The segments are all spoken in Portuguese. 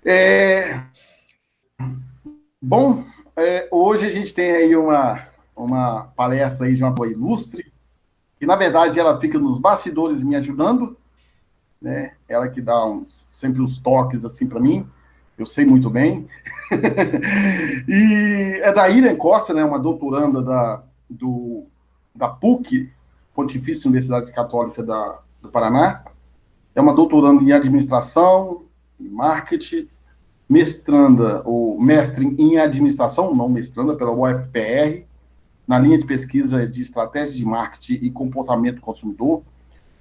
É, bom, hoje a gente tem aí uma palestra aí de uma boa ilustre, que na verdade ela fica nos bastidores me ajudando, né? Ela que dá sempre os toques assim para mim, eu sei muito bem. E é da Irian Costa, né? Uma doutoranda da PUC, Pontifícia Universidade Católica do Paraná. É uma doutoranda em administração, em marketing, mestranda, ou mestre em administração, não mestranda, pela UFPR, na linha de pesquisa de estratégia de marketing e comportamento do consumidor.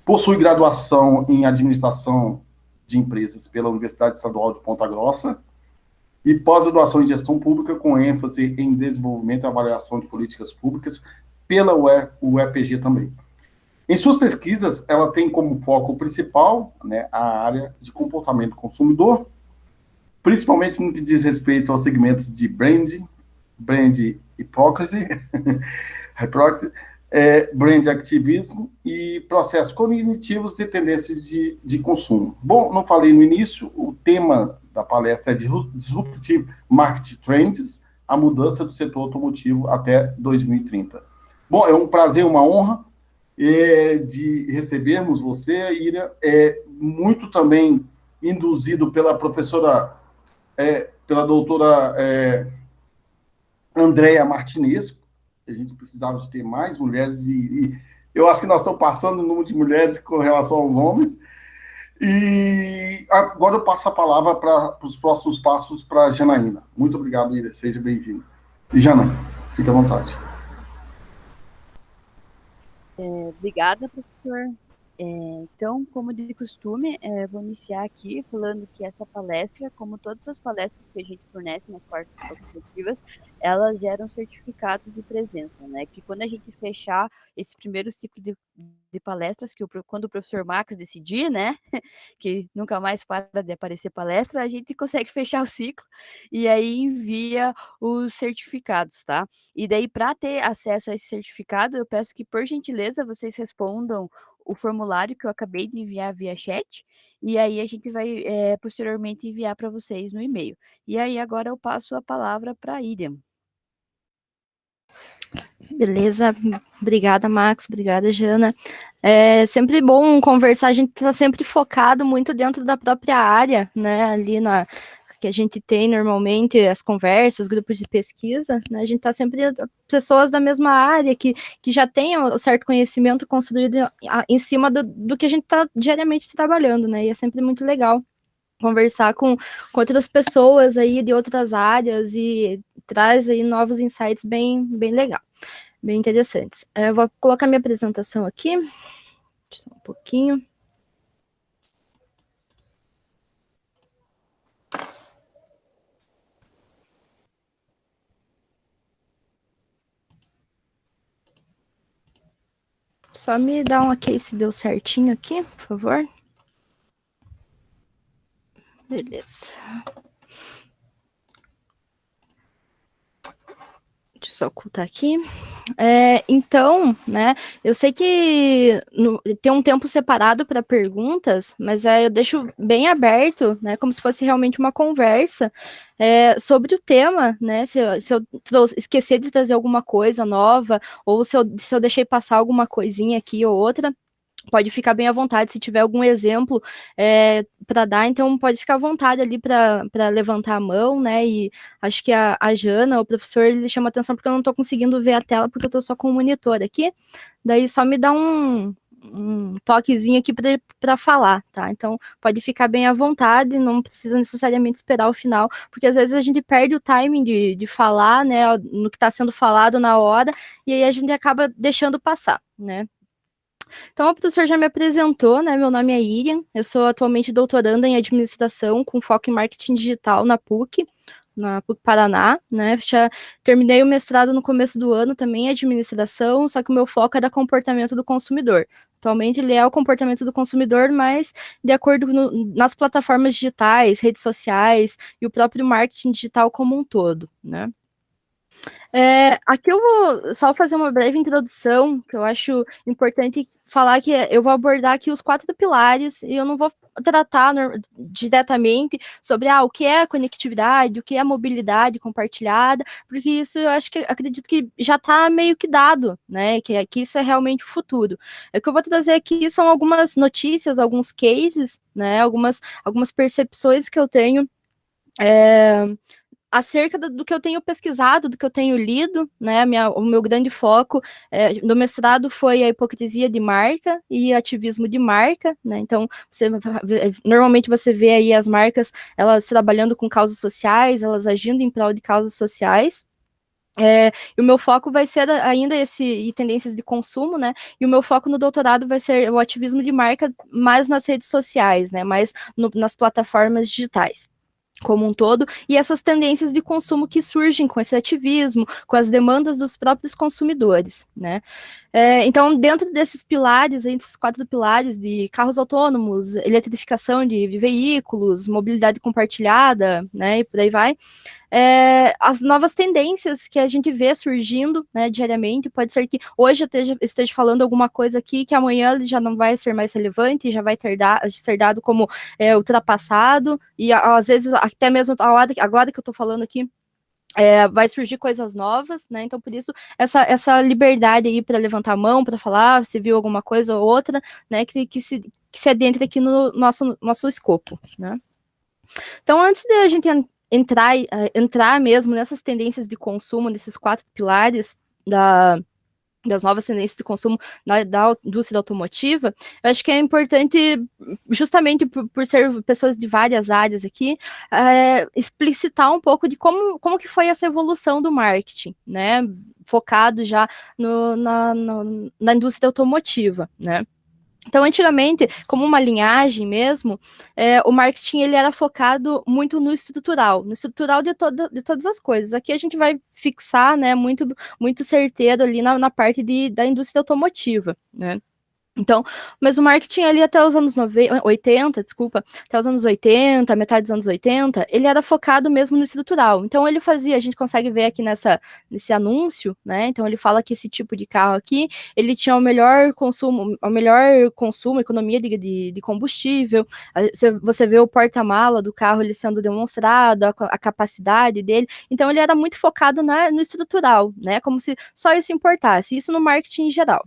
Possui graduação em administração de empresas pela Universidade Estadual de Ponta Grossa e pós-graduação em gestão pública com ênfase em desenvolvimento e avaliação de políticas públicas pela UEPG também. Em suas pesquisas, ela tem como foco principal, né, a área de comportamento do consumidor, principalmente no que diz respeito aos segmentos de brand hypocrisy, brand ativismo e processos cognitivos e tendências de consumo. Bom, não falei no início, o tema da palestra é Disruptive Market Trends, a mudança do setor automotivo até 2030. Bom, é um prazer, uma honra de recebermos você, Ira, muito também induzido pela professora, pela doutora Andréia Martinez. A gente precisava de ter mais mulheres e eu acho que nós estamos passando o número de mulheres com relação aos homens. E agora eu passo a palavra para os próximos passos para a Janaína. Muito obrigado, Ira. Seja bem-vindo. E Janaína, fique à vontade. Obrigada, professor. Então, como de costume, vou iniciar aqui falando que essa palestra, como todas as palestras que a gente fornece nas quartas facultativas, elas geram certificados de presença, né? Que quando a gente fechar esse primeiro ciclo de palestras, quando o professor Max decidir, né, que nunca mais para de aparecer palestra, a gente consegue fechar o ciclo e aí envia os certificados, tá? E daí, para ter acesso a esse certificado, eu peço que, por gentileza, vocês respondam o formulário que eu acabei de enviar via chat, e aí a gente vai posteriormente enviar para vocês no e-mail. E aí agora eu passo a palavra para a Iriam. Beleza, obrigada, Max, obrigada, Jana. É sempre bom conversar, a gente está sempre focado muito dentro da própria área, né, ali que a gente tem normalmente, as conversas, grupos de pesquisa, né, a gente está sempre pessoas da mesma área, que já tem um certo conhecimento construído em cima do que a gente está diariamente trabalhando, né, e é sempre muito legal conversar com outras pessoas aí de outras áreas e traz aí novos insights bem legal, bem interessantes. Eu vou colocar minha apresentação aqui, só um pouquinho. Só me dá um ok se deu certinho aqui, por favor. Beleza. Deixa eu só ocultar aqui. Então, né, eu sei que tem um tempo separado para perguntas, mas eu deixo bem aberto, né, como se fosse realmente uma conversa sobre o tema, né, se eu esquecer de trazer alguma coisa nova, ou se eu deixei passar alguma coisinha aqui ou outra, pode ficar bem à vontade, se tiver algum exemplo para dar, então pode ficar à vontade ali para levantar a mão, né, e acho que a Jana, o professor, ele chama atenção porque eu não estou conseguindo ver a tela, porque eu estou só com o monitor aqui, daí só me dá um toquezinho aqui para falar, tá? Então pode ficar bem à vontade, não precisa necessariamente esperar o final, porque às vezes a gente perde o timing de falar, né, no que está sendo falado na hora, e aí a gente acaba deixando passar, né? Então, o professor já me apresentou, né? Meu nome é Iriam, eu sou atualmente doutoranda em administração com foco em marketing digital na PUC Paraná, né? Já terminei o mestrado no começo do ano também em administração, só que o meu foco é da comportamento do consumidor. Atualmente ele é o comportamento do consumidor, mas de acordo nas plataformas digitais, redes sociais e o próprio marketing digital como um todo, né? Aqui eu vou só fazer uma breve introdução, que eu acho importante falar que eu vou abordar aqui os 4 pilares e eu não vou tratar diretamente sobre o que é conectividade, o que é mobilidade compartilhada, porque isso eu acredito que já está meio que dado, né? Que isso é realmente o futuro. O que eu vou trazer aqui são algumas notícias, alguns cases, né? Algumas percepções que eu tenho acerca do que eu tenho pesquisado, do que eu tenho lido, né, o meu grande foco no mestrado foi a hipocrisia de marca e ativismo de marca, né, então normalmente você vê aí as marcas, elas trabalhando com causas sociais, elas agindo em prol de causas sociais, e o meu foco vai ser ainda e tendências de consumo, né? E o meu foco no doutorado vai ser o ativismo de marca mais nas redes sociais, né? Mais nas plataformas digitais como um todo, e essas tendências de consumo que surgem com esse ativismo, com as demandas dos próprios consumidores, né? Então, dentro desses pilares, entre esses 4 pilares de carros autônomos, eletrificação de veículos, mobilidade compartilhada, né, e por aí vai, as novas tendências que a gente vê surgindo, né, diariamente, pode ser que hoje eu esteja falando alguma coisa aqui que amanhã já não vai ser mais relevante, já vai ser dado como ultrapassado, e às vezes até mesmo agora que eu estou falando aqui, vai surgir coisas novas, né? Então, por isso, essa liberdade aí para levantar a mão, para falar se viu alguma coisa ou outra, né? Que se adentre aqui no nosso escopo, né? Então, antes de a gente entrar mesmo nessas tendências de consumo, nesses 4 pilares das novas tendências de consumo da indústria automotiva, eu acho que é importante, justamente por ser pessoas de várias áreas aqui, explicitar um pouco de como que foi essa evolução do marketing, né, focado já na indústria automotiva, né. Então, antigamente, como uma linhagem mesmo, o marketing ele era focado muito no estrutural de todas as coisas. Aqui a gente vai fixar, né, muito certeiro ali na parte da indústria automotiva, né? Então, mas o marketing ali até os anos 80, até os anos 80, metade dos anos 80, ele era focado mesmo no estrutural. Então, ele fazia, a gente consegue ver aqui nesse anúncio, né? Então, ele fala que esse tipo de carro aqui, ele tinha o melhor consumo, economia de combustível. Você vê o porta-mala do carro ele sendo demonstrado, a capacidade dele. Então, ele era muito focado no estrutural, né? Como se só isso importasse. Isso no marketing em geral.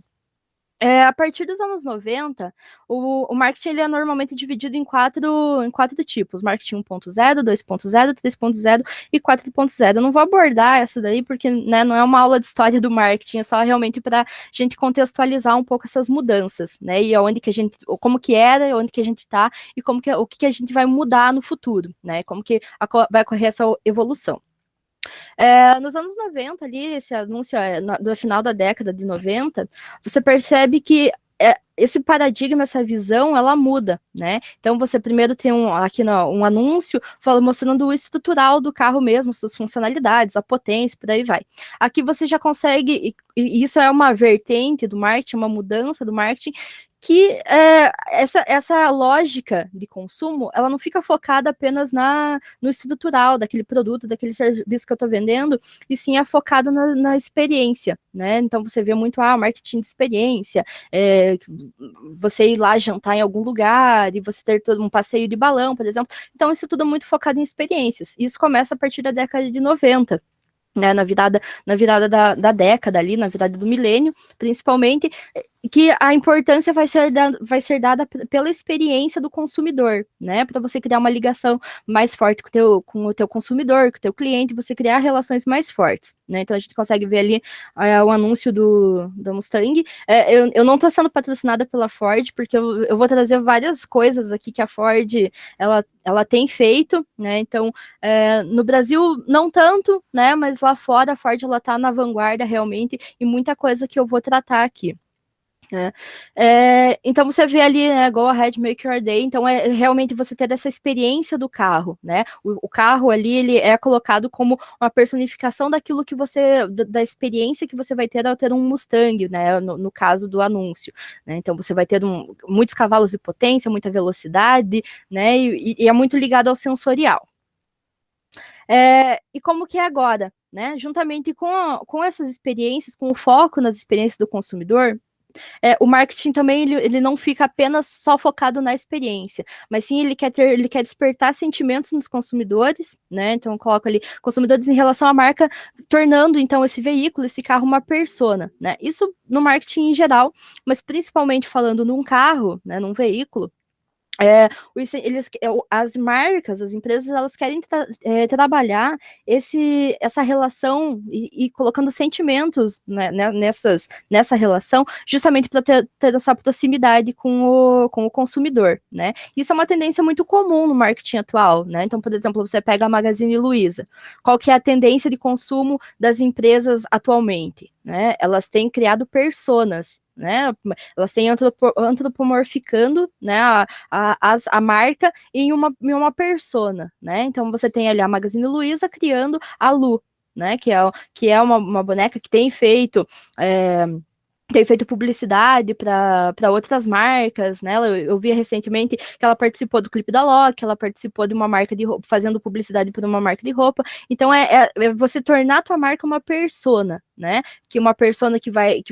A partir dos anos 90, o marketing ele é normalmente dividido em quatro tipos: marketing 1.0, 2.0, 3.0 e 4.0. Eu não vou abordar essa daí porque, né, não é uma aula de história do marketing, é só realmente para a gente contextualizar um pouco essas mudanças, né, e onde que a gente, como que era, onde que a gente está e o que a gente vai mudar no futuro, né, como que vai ocorrer essa evolução. Nos anos 90, ali, esse anúncio do final da década de 90, você percebe que esse paradigma, essa visão, ela muda, né? Então, você primeiro tem um anúncio mostrando o estrutural do carro mesmo, suas funcionalidades, a potência, por aí vai. Aqui você já consegue, e isso é uma vertente do marketing, uma mudança do marketing, que essa lógica de consumo, ela não fica focada apenas no estrutural daquele produto, daquele serviço que eu estou vendendo, e sim é focado na experiência, né? Então você vê muito marketing de experiência, você ir lá jantar em algum lugar, e você ter todo um passeio de balão, por exemplo. Então isso tudo é muito focado em experiências. Isso começa a partir da década de 90. Né, na virada da década ali, na virada do milênio, principalmente, que a importância vai ser dada pela experiência do consumidor, né, para você criar uma ligação mais forte com o teu consumidor, com o teu cliente, você criar relações mais fortes, né, então a gente consegue ver ali o anúncio do Mustang. Eu não estou sendo patrocinada pela Ford, porque eu vou trazer várias coisas aqui que a Ford, ela tem feito, né, então, no Brasil não tanto, né, mas lá fora a Ford ela tá na vanguarda realmente, e muita coisa que eu vou tratar aqui. Então você vê ali, né, Go Ahead, Make Your Day. Então realmente você ter essa experiência do carro, né? O carro ali, ele é colocado como uma personificação daquilo que da experiência que você vai ter ao ter um Mustang, né? No caso do anúncio, né? Então você vai ter muitos cavalos de potência, muita velocidade, né? E é muito ligado ao sensorial. E como que é agora, né? Juntamente com essas experiências, com o foco nas experiências do consumidor. o marketing também, ele não fica apenas só focado na experiência, mas sim ele quer despertar sentimentos nos consumidores, né? Então eu coloco ali consumidores em relação à marca, tornando então esse veículo, esse carro uma persona, né? Isso no marketing em geral, mas principalmente falando num carro, né, num veículo, as marcas, as empresas, elas querem trabalhar essa relação e colocando sentimentos, né, nessa relação, justamente para ter essa proximidade com o consumidor, né? Isso é uma tendência muito comum no marketing atual, né? Então, por exemplo, você pega a Magazine Luiza. Qual que é a tendência de consumo das empresas atualmente? Né? Elas têm criado personas, né? Elas têm antropomorficando, né, a marca em uma persona, né? Então você tem ali a Magazine Luiza criando a Lu, né? Que é uma boneca que tem feito publicidade para outras marcas, né? Eu vi recentemente que ela participou do clipe da Loki, ela participou de uma marca de roupa, fazendo publicidade para uma marca de roupa. Então é você tornar a tua marca uma persona, né? Que uma persona que vai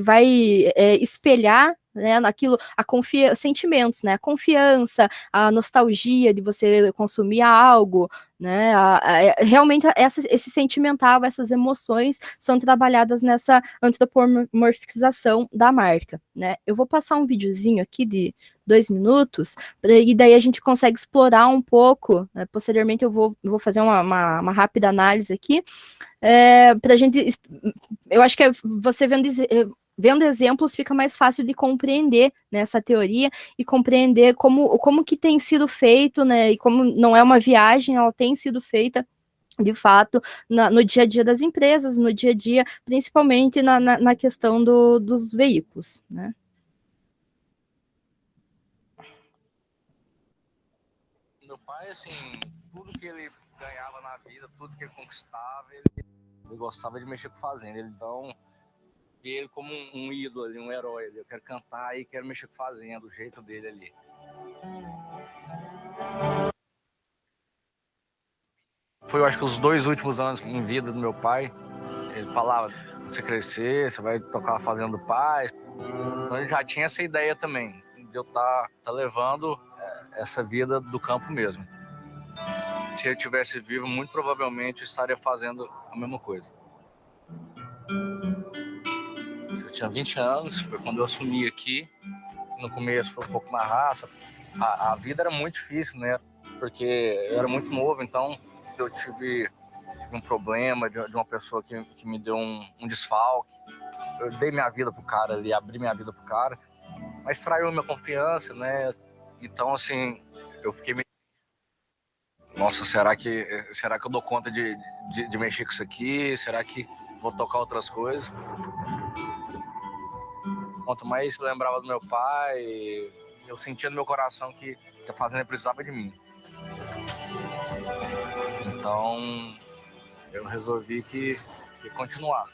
espelhar, né, naquilo, sentimentos, né, a confiança, a nostalgia de você consumir algo, né, realmente esse sentimental, essas emoções são trabalhadas nessa antropomorfização da marca, né. Eu vou passar um videozinho aqui de 2 minutos, e daí a gente consegue explorar um pouco, né, posteriormente eu vou fazer uma rápida análise aqui, para a gente, eu acho que você vendo exemplos fica mais fácil de compreender, né, essa teoria e compreender como que tem sido feito, né, e como não é uma viagem, ela tem sido feita de fato no dia a dia das empresas, no dia a dia, principalmente na questão dos veículos, né. Meu pai, assim, tudo que ele ganhava na vida, tudo que ele conquistava, ele gostava de mexer com fazenda. Então, ele como um ídolo ali, um herói ali. Eu quero cantar e quero mexer com fazenda, do jeito dele ali. Foi, eu acho que os 2 últimos anos em vida do meu pai. Ele falava, você crescer, você vai tocar a fazenda do pai. Então ele já tinha essa ideia também, de eu estar levando essa vida do campo mesmo. Se ele tivesse vivo, muito provavelmente eu estaria fazendo a mesma coisa. Eu tinha 20 anos, foi quando eu assumi aqui. No começo foi um pouco na raça. A vida era muito difícil, né? Porque eu era muito novo, então eu tive um problema de uma pessoa que me deu um desfalque. Eu dei minha vida pro cara ali, abri minha vida pro cara, mas traiu minha confiança, né? Então, assim, eu fiquei meio... Nossa, será que eu dou conta de mexer com isso aqui? Será que vou tocar outras coisas? Quanto mais eu lembrava do meu pai, eu sentia no meu coração que a fazenda precisava de mim. Então, eu resolvi que continuar.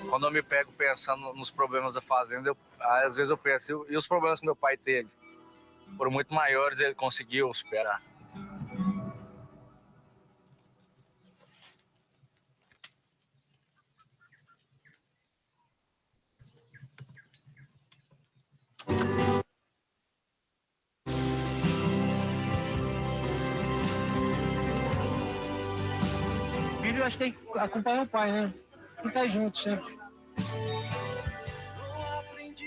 Quando eu me pego pensando nos problemas da fazenda, às vezes eu penso, e os problemas que meu pai teve? Foram muito maiores e ele conseguiu superar. Filho, eu acho que tem que acompanhar o pai, né? Ficar junto sempre.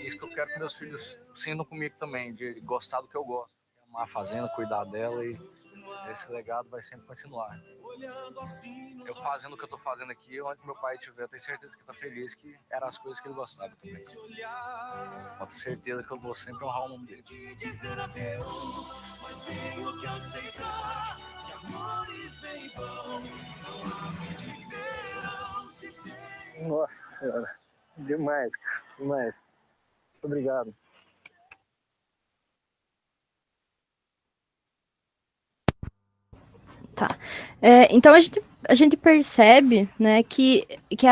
Isso que eu quero que meus filhos sintam comigo também, de gostar do que eu gosto. Amar a fazenda, cuidar dela, e esse legado vai sempre continuar. Eu fazendo o que eu tô fazendo aqui, onde meu pai estiver, eu tenho certeza que tá feliz, que eram as coisas que ele gostava também. Eu tenho certeza que eu vou sempre honrar o nome dele. Nossa senhora, demais, cara, demais. Muito obrigado. Tá. Então a gente percebe, né, que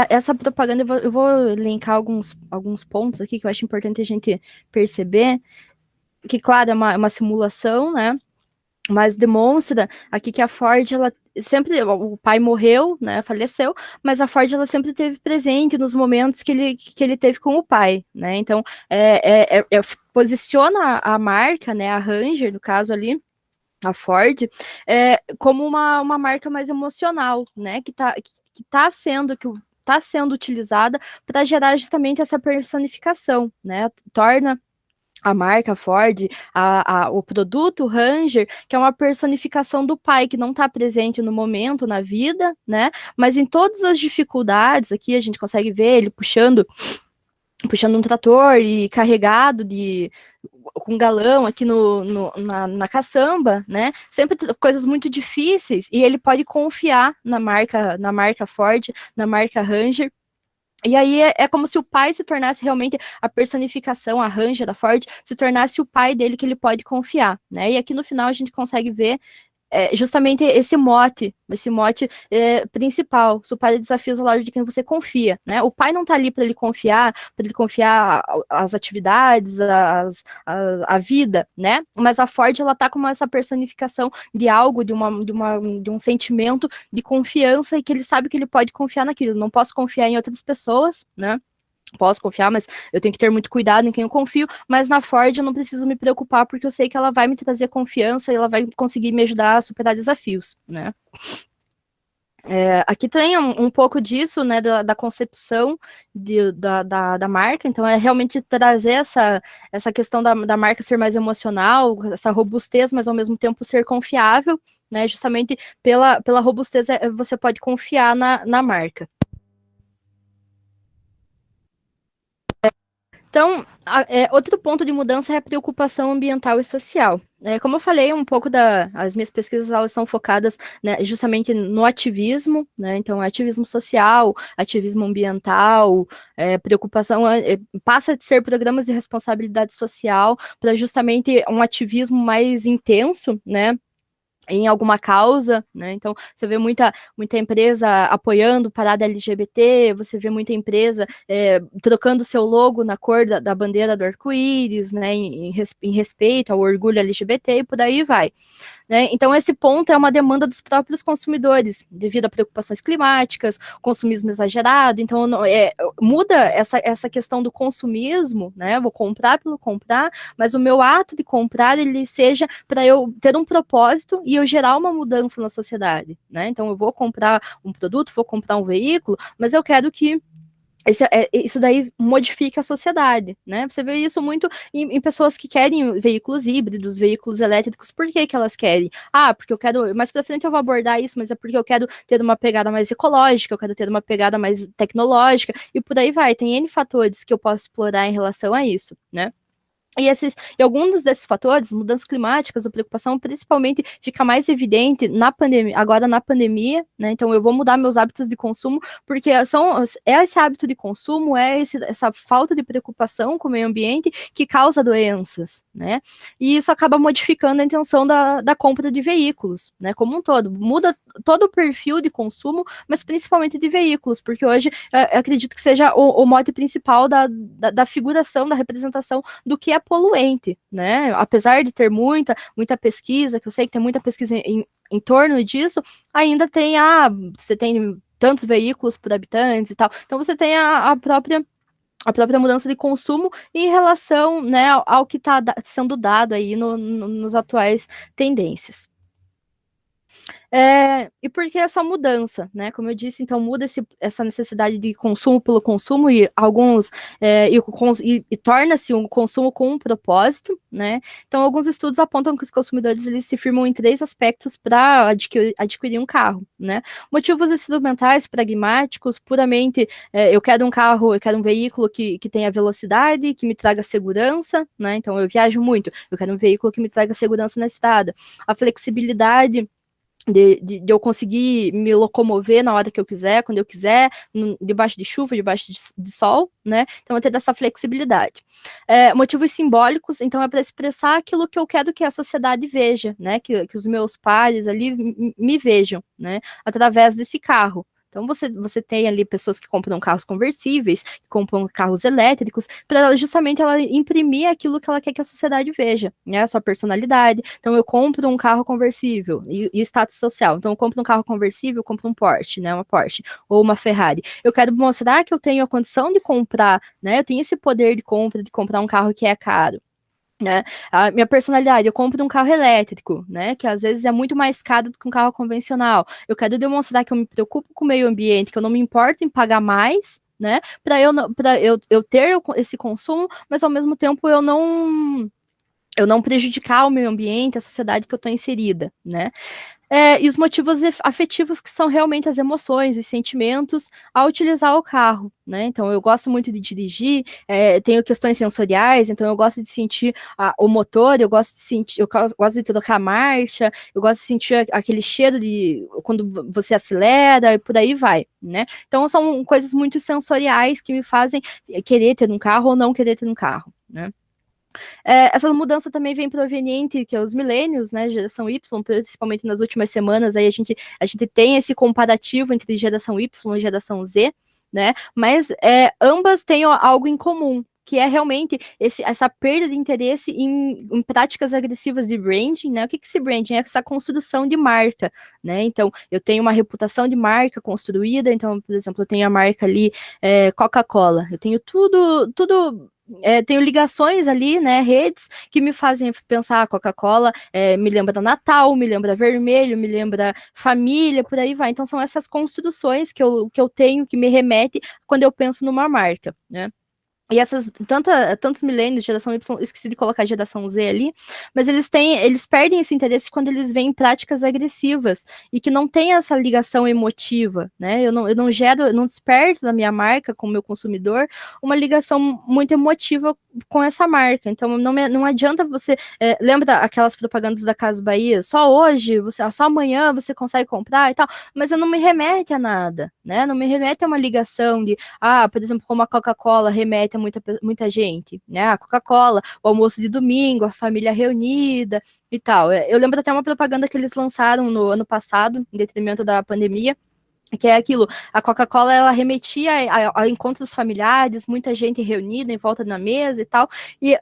essa propaganda, eu vou linkar alguns pontos aqui que eu acho importante a gente perceber, que, claro, é uma simulação, né, mas demonstra aqui que a Ford, ela sempre, o pai morreu, né, faleceu, mas a Ford, ela sempre esteve presente nos momentos que ele teve com o pai, né, então, posiciona a marca, né, a Ranger, no caso ali, a Ford, como uma marca mais emocional, né, que tá sendo utilizada para gerar justamente essa personificação, né, torna a marca Ford, o produto Ranger, que é uma personificação do pai, que não está presente no momento, na vida, né, mas em todas as dificuldades, aqui a gente consegue ver ele puxando um trator e carregado com galão aqui na caçamba, né? Sempre coisas muito difíceis, e ele pode confiar na marca Ford, na marca Ranger. E aí é como se o pai se tornasse realmente a personificação, a Ranger da Ford, se tornasse o pai dele que ele pode confiar, né? E aqui no final a gente consegue ver justamente esse mote principal, supera desafios ao lado de quem você confia, né? O pai não tá ali para ele confiar as atividades, a vida, né? Mas a Ford, ela tá como essa personificação de algo, de um sentimento de confiança, e que ele sabe que ele pode confiar naquilo. Não posso confiar em outras pessoas, né? Posso confiar, mas eu tenho que ter muito cuidado em quem eu confio, mas na Ford eu não preciso me preocupar, porque eu sei que ela vai me trazer confiança e ela vai conseguir me ajudar a superar desafios, né? Aqui tem um pouco disso, né, da concepção da marca, então é realmente trazer essa questão da marca ser mais emocional, essa robustez, mas ao mesmo tempo ser confiável, né, justamente pela robustez você pode confiar na marca. Então, outro ponto de mudança é a preocupação ambiental e social. Como eu falei, um pouco as minhas pesquisas, elas são focadas, né, justamente no ativismo, né, então ativismo social, ativismo ambiental, preocupação, passa de ser programas de responsabilidade social para justamente um ativismo mais intenso, né, em alguma causa, né? Então você vê muita empresa apoiando parada LGBT, você vê muita empresa trocando seu logo na cor da bandeira do arco-íris, né? Em respeito ao orgulho LGBT, e por aí vai. Né? Então, esse ponto é uma demanda dos próprios consumidores, devido a preocupações climáticas, consumismo exagerado. Então, muda essa questão do consumismo, né? Vou comprar pelo comprar, mas o meu ato de comprar, ele seja para eu ter um propósito e eu gerar uma mudança na sociedade, né? Então, eu vou comprar um produto, vou comprar um veículo, mas eu quero que isso daí modifica a sociedade, né? Você vê isso muito em pessoas que querem veículos híbridos, veículos elétricos. Por que elas querem? Porque eu quero, mais pra frente eu vou abordar isso, mas é porque eu quero ter uma pegada mais ecológica, eu quero ter uma pegada mais tecnológica, e por aí vai. Tem N fatores que eu posso explorar em relação a isso, né? E alguns desses fatores, mudanças climáticas, a preocupação principalmente fica mais evidente agora na pandemia, né? Então eu vou mudar meus hábitos de consumo, porque esse hábito de consumo, essa falta de preocupação com o meio ambiente que causa doenças, né? E isso acaba modificando a intenção da compra de veículos, né? Como um todo. Muda todo o perfil de consumo, mas principalmente de veículos, porque hoje eu acredito que seja o mote principal da figuração, da representação do que é poluente, né? Apesar de ter muita pesquisa, que eu sei que tem muita pesquisa em torno disso, ainda você tem tantos veículos por habitantes e tal, então você tem a própria mudança de consumo em relação, né, ao que está sendo dado aí nos atuais tendências. E por que essa mudança, né? Como eu disse, então muda essa necessidade de consumo pelo consumo e torna-se um consumo com um propósito, né? Então alguns estudos apontam que os consumidores eles se firmam em 3 aspectos para adquirir um carro, né? Motivos instrumentais, pragmáticos, puramente eu quero um carro, eu quero um veículo que tenha velocidade, que me traga segurança, né? Então eu viajo muito, eu quero um veículo que me traga segurança na estrada. A flexibilidade de eu conseguir me locomover na hora que eu quiser, quando eu quiser, debaixo de chuva, debaixo de sol, né? Então, eu ter essa flexibilidade. Motivos simbólicos, então, é para expressar aquilo que eu quero que a sociedade veja, né? Que os meus pares ali me vejam, né? Através desse carro. Então, você tem ali pessoas que compram carros conversíveis, que compram carros elétricos, para justamente ela imprimir aquilo que ela quer que a sociedade veja, né? A sua personalidade. Então, eu compro um carro conversível e status social. Então, eu compro um carro conversível, eu compro um Porsche, né? Uma Porsche ou uma Ferrari. Eu quero mostrar que eu tenho a condição de comprar, né? Eu tenho esse poder de comprar um carro que é caro. Né? A minha personalidade, eu compro um carro elétrico, né? Que às vezes é muito mais caro do que um carro convencional. Eu quero demonstrar que eu me preocupo com o meio ambiente, que eu não me importo em pagar mais, né? Para eu ter esse consumo, mas ao mesmo tempo eu não prejudicar o meio ambiente, a sociedade que eu estou inserida, né? E os motivos afetivos, que são realmente as emoções, os sentimentos, ao utilizar o carro, né? Então, eu gosto muito de dirigir, tenho questões sensoriais, então eu gosto de sentir o motor, eu gosto de trocar a marcha, eu gosto de sentir aquele cheiro de quando você acelera, e por aí vai, né? Então, são coisas muito sensoriais que me fazem querer ter um carro ou não querer ter um carro, né? Essa mudança também vem proveniente que é os millennials, né, geração Y, principalmente nas últimas semanas, aí a gente tem esse comparativo entre geração Y e geração Z, né, mas ambas têm algo em comum, que é realmente essa perda de interesse em práticas agressivas de branding, né? O que é esse branding? É essa construção de marca, né? Então, eu tenho uma reputação de marca construída, então, por exemplo, eu tenho a marca ali, Coca-Cola, eu tenho tudo tenho ligações ali, né, redes que me fazem pensar Coca-Cola, me lembra Natal, me lembra vermelho, me lembra família, por aí vai. Então são essas construções que eu tenho que me remete quando eu penso numa marca, né? E tantos milênios, geração Y, esqueci de colocar a geração Z ali, mas eles perdem esse interesse quando eles veem práticas agressivas e que não tem essa ligação emotiva, né? Eu não desperto da minha marca como meu consumidor uma ligação muito emotiva com essa marca. Então não adianta você, lembra aquelas propagandas da Casas Bahia? Só hoje, só amanhã você consegue comprar e tal, mas eu não me remete a nada, né? Não me remete a uma ligação de, por exemplo, como a Coca-Cola remete a muita gente, né? A Coca-Cola, o almoço de domingo, a família reunida e tal. Eu lembro até uma propaganda que eles lançaram no ano passado, em detrimento da pandemia, que é aquilo, a Coca-Cola, ela remetia a encontros familiares, muita gente reunida em volta da mesa e tal, e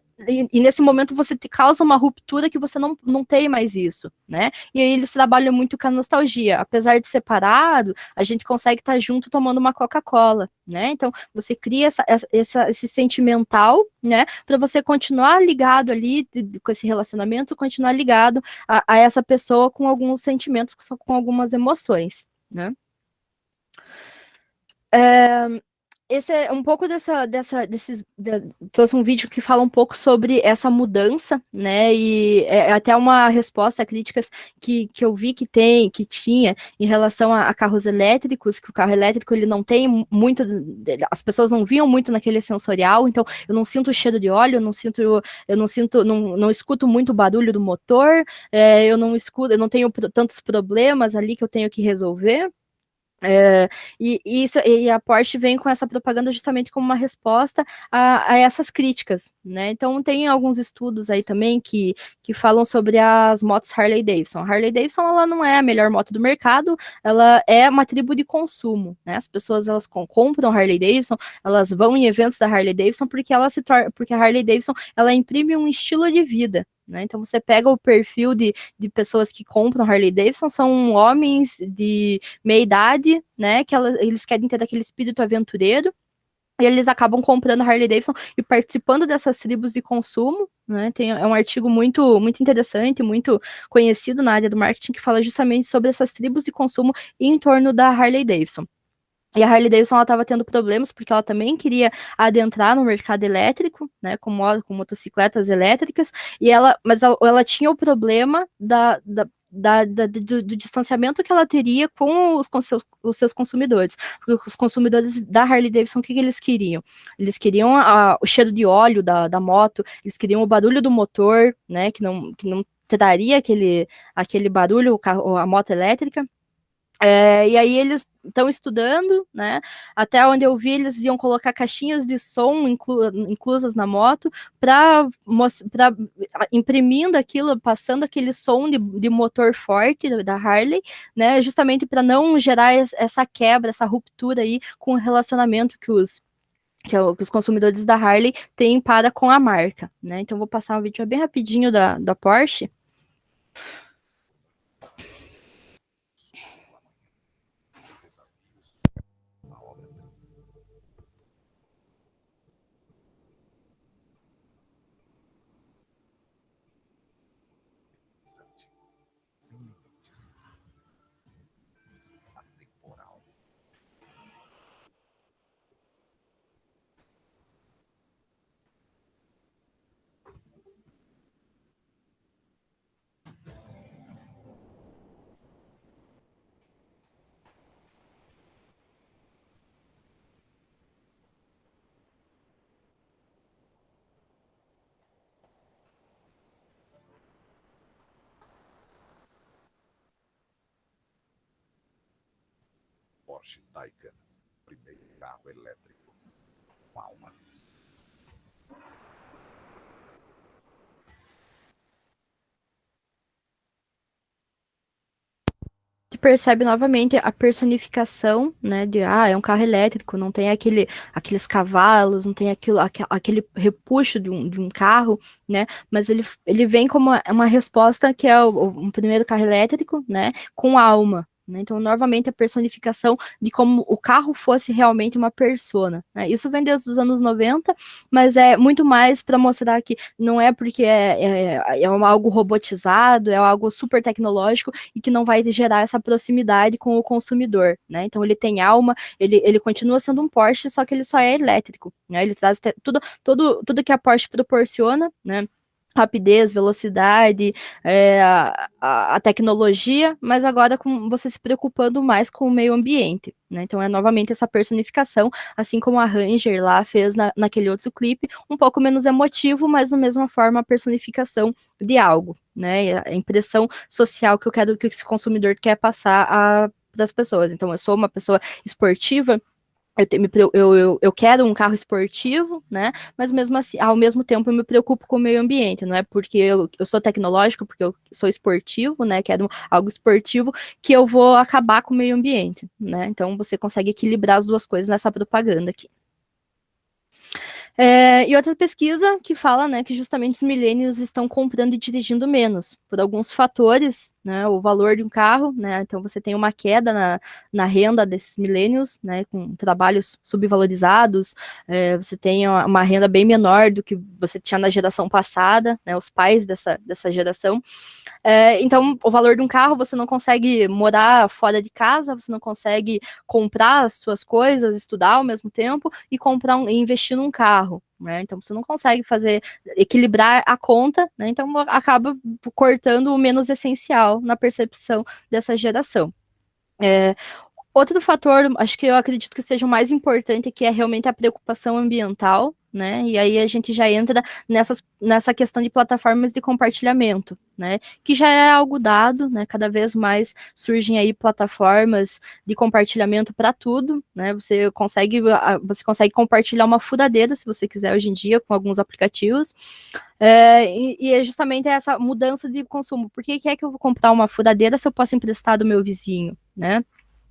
nesse momento você causa uma ruptura que você não tem mais isso, né? E aí eles trabalham muito com a nostalgia. Apesar de separado, a gente consegue estar junto tomando uma Coca-Cola, né? Então, você cria esse sentimental, né? Para você continuar ligado ali com esse relacionamento, continuar ligado a essa pessoa com alguns sentimentos, com algumas emoções, né? Esse é um pouco trouxe um vídeo que fala um pouco sobre essa mudança, né, e é até uma resposta a críticas que eu vi que tinha em relação a carros elétricos, que o carro elétrico ele não tem muito, as pessoas não viam muito naquele sensorial, então eu não sinto o cheiro de óleo, não escuto muito o barulho do motor, eu não tenho tantos problemas ali que eu tenho que resolver. E a Porsche vem com essa propaganda justamente como uma resposta a essas críticas, né? Então tem alguns estudos aí também que falam sobre as motos Harley Davidson. A Harley Davidson, ela não é a melhor moto do mercado, ela é uma tribo de consumo, né? As pessoas, elas compram Harley Davidson, elas vão em eventos da Harley Davidson porque porque a Harley Davidson, ela imprime um estilo de vida, né? Então você pega o perfil de pessoas que compram Harley Davidson, são homens de meia idade, né, que eles querem ter aquele espírito aventureiro, e eles acabam comprando Harley Davidson e participando dessas tribos de consumo, né? É um artigo muito, muito interessante, muito conhecido na área do marketing, que fala justamente sobre essas tribos de consumo em torno da Harley Davidson. E a Harley Davidson, ela estava tendo problemas porque ela também queria adentrar no mercado elétrico, né, com motocicletas elétricas, mas ela tinha o problema do distanciamento que ela teria com os seus consumidores. Porque os consumidores da Harley Davidson, o que eles queriam? Eles queriam o cheiro de óleo da moto, eles queriam o barulho do motor, né, que não traria aquele barulho, a moto elétrica. E aí eles estão estudando, né? Até onde eu vi, eles iam colocar caixinhas de som inclusas na moto para imprimindo aquilo, passando aquele som de motor forte da Harley, né? Justamente para não gerar essa quebra, essa ruptura aí com o relacionamento que os consumidores da Harley têm para com a marca, né? Então vou passar um vídeo bem rapidinho da Porsche. Porsche Taycan, primeiro carro elétrico com alma. Que percebe novamente a personificação, né, é um carro elétrico, não tem aqueles cavalos, não tem aquele repuxo de um carro, né, mas ele vem como uma resposta que é um primeiro carro elétrico, né, com alma. Né? Então, novamente, a personificação de como o carro fosse realmente uma persona. Né? Isso vem desde os anos 90, mas é muito mais para mostrar que não é porque é algo robotizado, é algo super tecnológico e que não vai gerar essa proximidade com o consumidor. Né? Então, ele tem alma, ele continua sendo um Porsche, só que ele só é elétrico. Né? Ele traz tudo que a Porsche proporciona, né? Rapidez, velocidade, a tecnologia, mas agora com você se preocupando mais com o meio ambiente, né? Então é novamente essa personificação, assim como a Ranger lá fez naquele outro clipe, um pouco menos emotivo, mas da mesma forma a personificação de algo, né? A impressão social que eu quero que esse consumidor quer passar para as pessoas. Então eu sou uma pessoa esportiva, eu quero um carro esportivo, né? Mas mesmo assim, ao mesmo tempo, eu me preocupo com o meio ambiente, não é porque eu sou tecnológico, porque eu sou esportivo, né? Quero algo esportivo, que eu vou acabar com o meio ambiente, né? Então você consegue equilibrar as duas coisas nessa propaganda aqui. E outra pesquisa que fala, né, que justamente os millennials estão comprando e dirigindo menos, por alguns fatores, né, o valor de um carro, né, então você tem uma queda na renda desses millennials, né, com trabalhos subvalorizados, você tem uma renda bem menor do que você tinha na geração passada, né, os pais dessa geração. Então, o valor de um carro, você não consegue morar fora de casa, você não consegue comprar as suas coisas, estudar ao mesmo tempo e investir num carro. Né? Então você não consegue equilibrar a conta, né? Então acaba cortando o menos essencial na percepção dessa geração. Outro fator, acho que eu acredito que seja o mais importante, que é realmente a preocupação ambiental, né? E aí a gente já entra nessa questão de plataformas de compartilhamento, né? Que já é algo dado, né? Cada vez mais surgem aí plataformas de compartilhamento para tudo, né? Você consegue compartilhar uma furadeira, se você quiser, hoje em dia, com alguns aplicativos. E é justamente essa mudança de consumo. Por que é que eu vou comprar uma furadeira se eu posso emprestar do meu vizinho, né?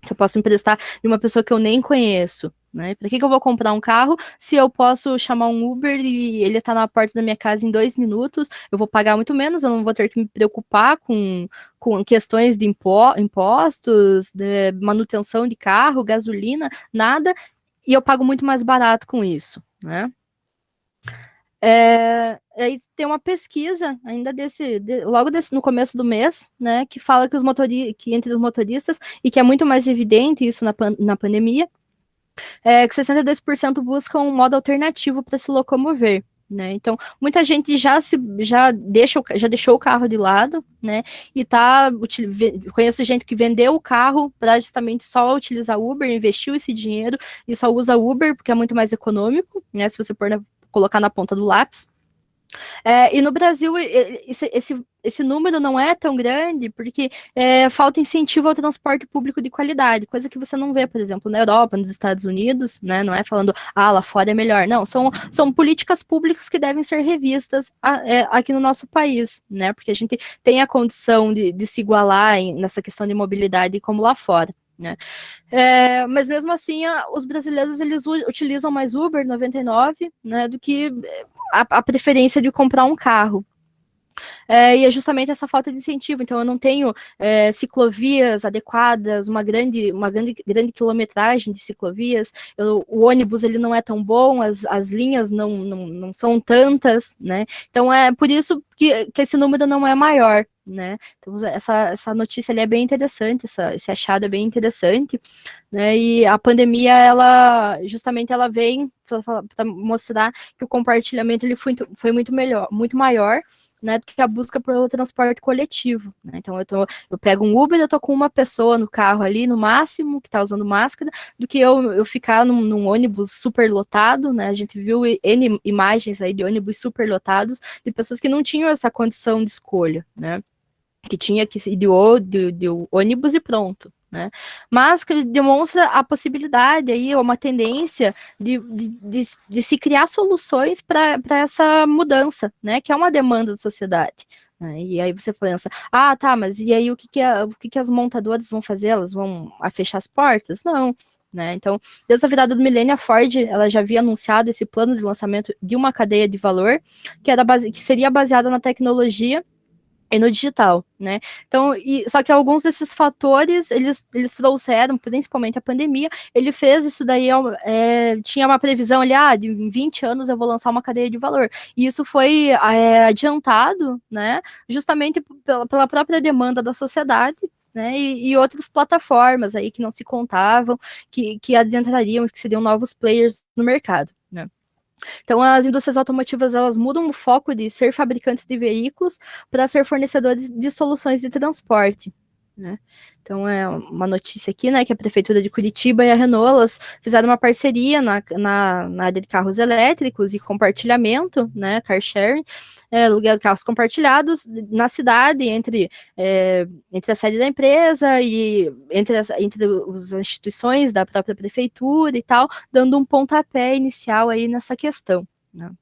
Se eu posso emprestar de uma pessoa que eu nem conheço, né? Para que eu vou comprar um carro se eu posso chamar um Uber e ele tá na porta da minha casa em 2 minutos? Eu vou pagar muito menos, eu não vou ter que me preocupar com questões de impostos, de manutenção de carro, gasolina, nada, e eu pago muito mais barato com isso, né? Aí tem uma pesquisa ainda logo no começo do mês, né, que fala que entre os motoristas, e que é muito mais evidente isso na pandemia, que 62% buscam um modo alternativo para se locomover. Né? Então, muita gente já deixou o carro de lado, né? E conheço gente que vendeu o carro para justamente só utilizar Uber, investiu esse dinheiro e só usa Uber porque é muito mais econômico, né? Se você colocar na ponta do lápis. E no Brasil, esse número não é tão grande porque falta incentivo ao transporte público de qualidade, coisa que você não vê, por exemplo, na Europa, nos Estados Unidos, né? Não é falando, lá fora é melhor. Não, são políticas públicas que devem ser revistas aqui no nosso país, né? Porque a gente tem a condição de se igualar nessa questão de mobilidade como lá fora. Né? Mas mesmo assim, os brasileiros eles utilizam mais Uber 99, né, do que a preferência de comprar um carro. E é justamente essa falta de incentivo. Então, eu não tenho ciclovias adequadas, uma grande quilometragem de ciclovias. O ônibus ele não é tão bom, as linhas não são tantas, né? Então, é por isso que esse número não é maior, né? Então, essa notícia ali é bem interessante, esse achado é bem interessante, né? E a pandemia, ela vem para mostrar que o compartilhamento ele foi muito melhor, muito maior, né, do que a busca pelo transporte coletivo, né? Então eu pego um Uber, eu tô com uma pessoa no carro ali, no máximo, que tá usando máscara, do que eu ficar num ônibus super lotado, né? A gente viu N imagens aí de ônibus super lotados, de pessoas que não tinham essa condição de escolha, né? Que tinha que ir de ônibus e pronto, né? Mas que demonstra a possibilidade aí, uma tendência de se criar soluções para essa mudança, né? Que é uma demanda da sociedade. Né? E aí você pensa, tá, mas e aí o que as montadoras vão fazer? Elas vão fechar as portas? Não. Né? Então, desde a virada do milênio, a Ford ela já havia anunciado esse plano de lançamento de uma cadeia de valor que seria baseada na tecnologia e no digital, né? Então, só que alguns desses fatores, eles trouxeram, principalmente a pandemia, ele fez isso daí, tinha uma previsão ali, de 20 anos eu vou lançar uma cadeia de valor, e isso foi adiantado, né, justamente pela própria demanda da sociedade, né, e outras plataformas aí que não se contavam, que adentrariam, que seriam novos players no mercado, né. Então, as indústrias automotivas, elas mudam o foco de ser fabricantes de veículos para ser fornecedores de soluções de transporte, né? Então, é uma notícia aqui, né, que a Prefeitura de Curitiba e a Renault, elas fizeram uma parceria na área de carros elétricos e compartilhamento, né, car sharing, aluguel de carros compartilhados na cidade, entre a sede da empresa e entre as instituições da própria prefeitura e tal, dando um pontapé inicial aí nessa questão, né?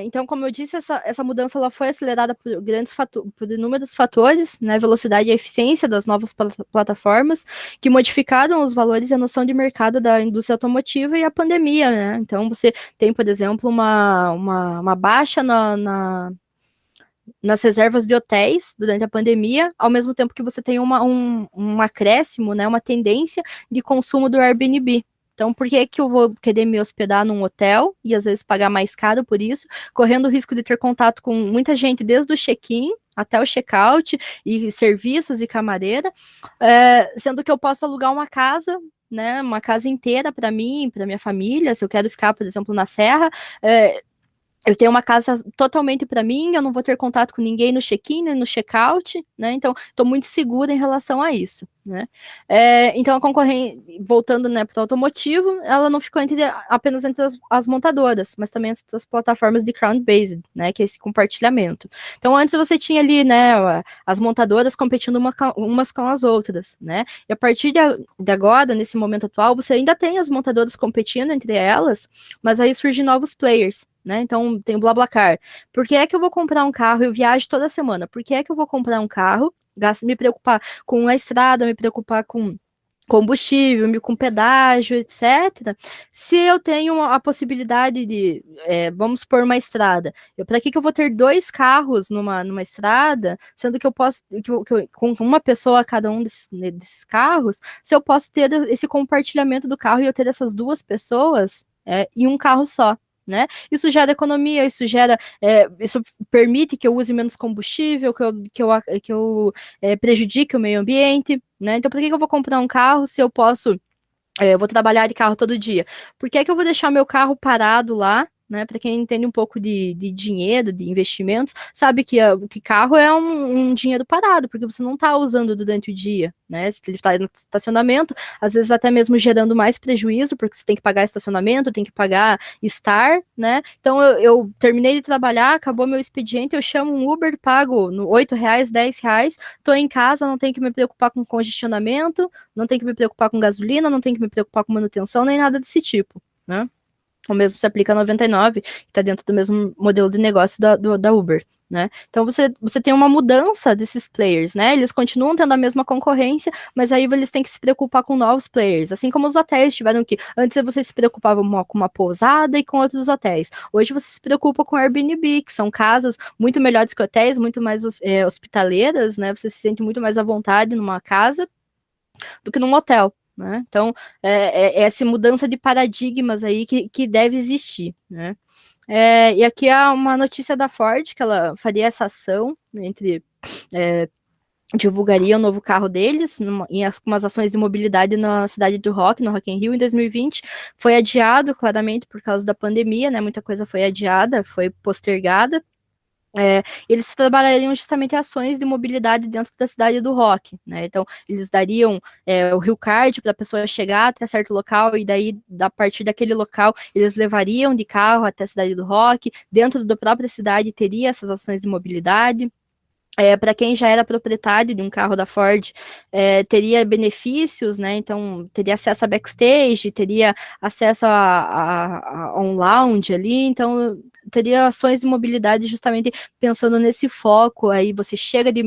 Então, como eu disse, essa mudança ela foi acelerada por inúmeros fatores, né, velocidade e eficiência das novas plataformas, que modificaram os valores e a noção de mercado da indústria automotiva e a pandemia, né? Então, você tem, por exemplo, uma baixa nas reservas de hotéis durante a pandemia, ao mesmo tempo que você tem um acréscimo, né, uma tendência de consumo do Airbnb. Então, por que eu vou querer me hospedar num hotel e às vezes pagar mais caro por isso, correndo o risco de ter contato com muita gente desde o check-in até o check-out e serviços e camareira, sendo que eu posso alugar uma casa, né, uma casa inteira para mim, para minha família, se eu quero ficar, por exemplo, na Serra, eu tenho uma casa totalmente para mim, eu não vou ter contato com ninguém no check-in, nem no check-out, né? Então, estou muito segura em relação a isso, né? Então, a concorrência, voltando, né, para o automotivo, ela não ficou apenas entre as montadoras, mas também entre as plataformas de crowd-based, né, que é esse compartilhamento. Então, antes você tinha ali, né, as montadoras competindo umas com as outras, né? E a partir de agora, nesse momento atual, você ainda tem as montadoras competindo entre elas, mas aí surgem novos players, né? Então, tem o BlaBlaCar. Por que é que eu vou comprar um carro? Eu viajo toda semana. Por que é que eu vou comprar um carro? Me preocupar com a estrada, me preocupar com combustível, com pedágio, etc. Se eu tenho a possibilidade de, vamos supor, uma estrada, para que eu vou ter 2 carros numa estrada, sendo que eu posso, com uma pessoa a cada um desses carros, se eu posso ter esse compartilhamento do carro e eu ter essas 2 pessoas em um carro só. Né? Isso gera economia, isso permite que eu use menos combustível, que eu prejudique o meio ambiente, né? Então, por que eu vou comprar um carro se eu posso, eu vou trabalhar de carro todo dia? Por que eu vou deixar meu carro parado lá, né? Para quem entende um pouco de dinheiro, de investimentos, sabe que carro é um dinheiro parado, porque você não está usando durante o dia, né? Se ele está no estacionamento, às vezes até mesmo gerando mais prejuízo, porque você tem que pagar estacionamento, tem que pagar estar, né? Então eu terminei de trabalhar, acabou meu expediente, eu chamo um Uber, pago no R$8, R$10, estou em casa, não tenho que me preocupar com congestionamento, não tenho que me preocupar com gasolina, não tenho que me preocupar com manutenção, nem nada desse tipo, né? O mesmo se aplica a 99, que está dentro do mesmo modelo de negócio da Uber, né? Então você tem uma mudança desses players, né? Eles continuam tendo a mesma concorrência, mas aí eles têm que se preocupar com novos players, assim como os hotéis tiveram que... Antes você se preocupava com uma pousada e com outros hotéis. Hoje você se preocupa com Airbnb, que são casas muito melhores que hotéis, muito mais hospitaleiras, né? Você se sente muito mais à vontade numa casa do que num hotel. Né? Então, é essa mudança de paradigmas aí que deve existir, né? E aqui há uma notícia da Ford, que ela faria essa ação, divulgaria o novo carro deles, em umas ações de mobilidade na cidade do Rock, no Rock in Rio, em 2020, foi adiado, claramente, por causa da pandemia, né? Muita coisa foi adiada, foi postergada. Eles trabalhariam justamente ações de mobilidade dentro da cidade do Rock, né? Então, eles dariam o Rio Card para a pessoa chegar até certo local, e daí, a partir daquele local, eles levariam de carro até a cidade do Rock. Dentro da própria cidade, teria essas ações de mobilidade. Para quem já era proprietário de um carro da Ford, teria benefícios, né? Então, teria acesso a backstage, teria acesso a um lounge ali, então teria ações de mobilidade justamente pensando nesse foco. Aí você chega de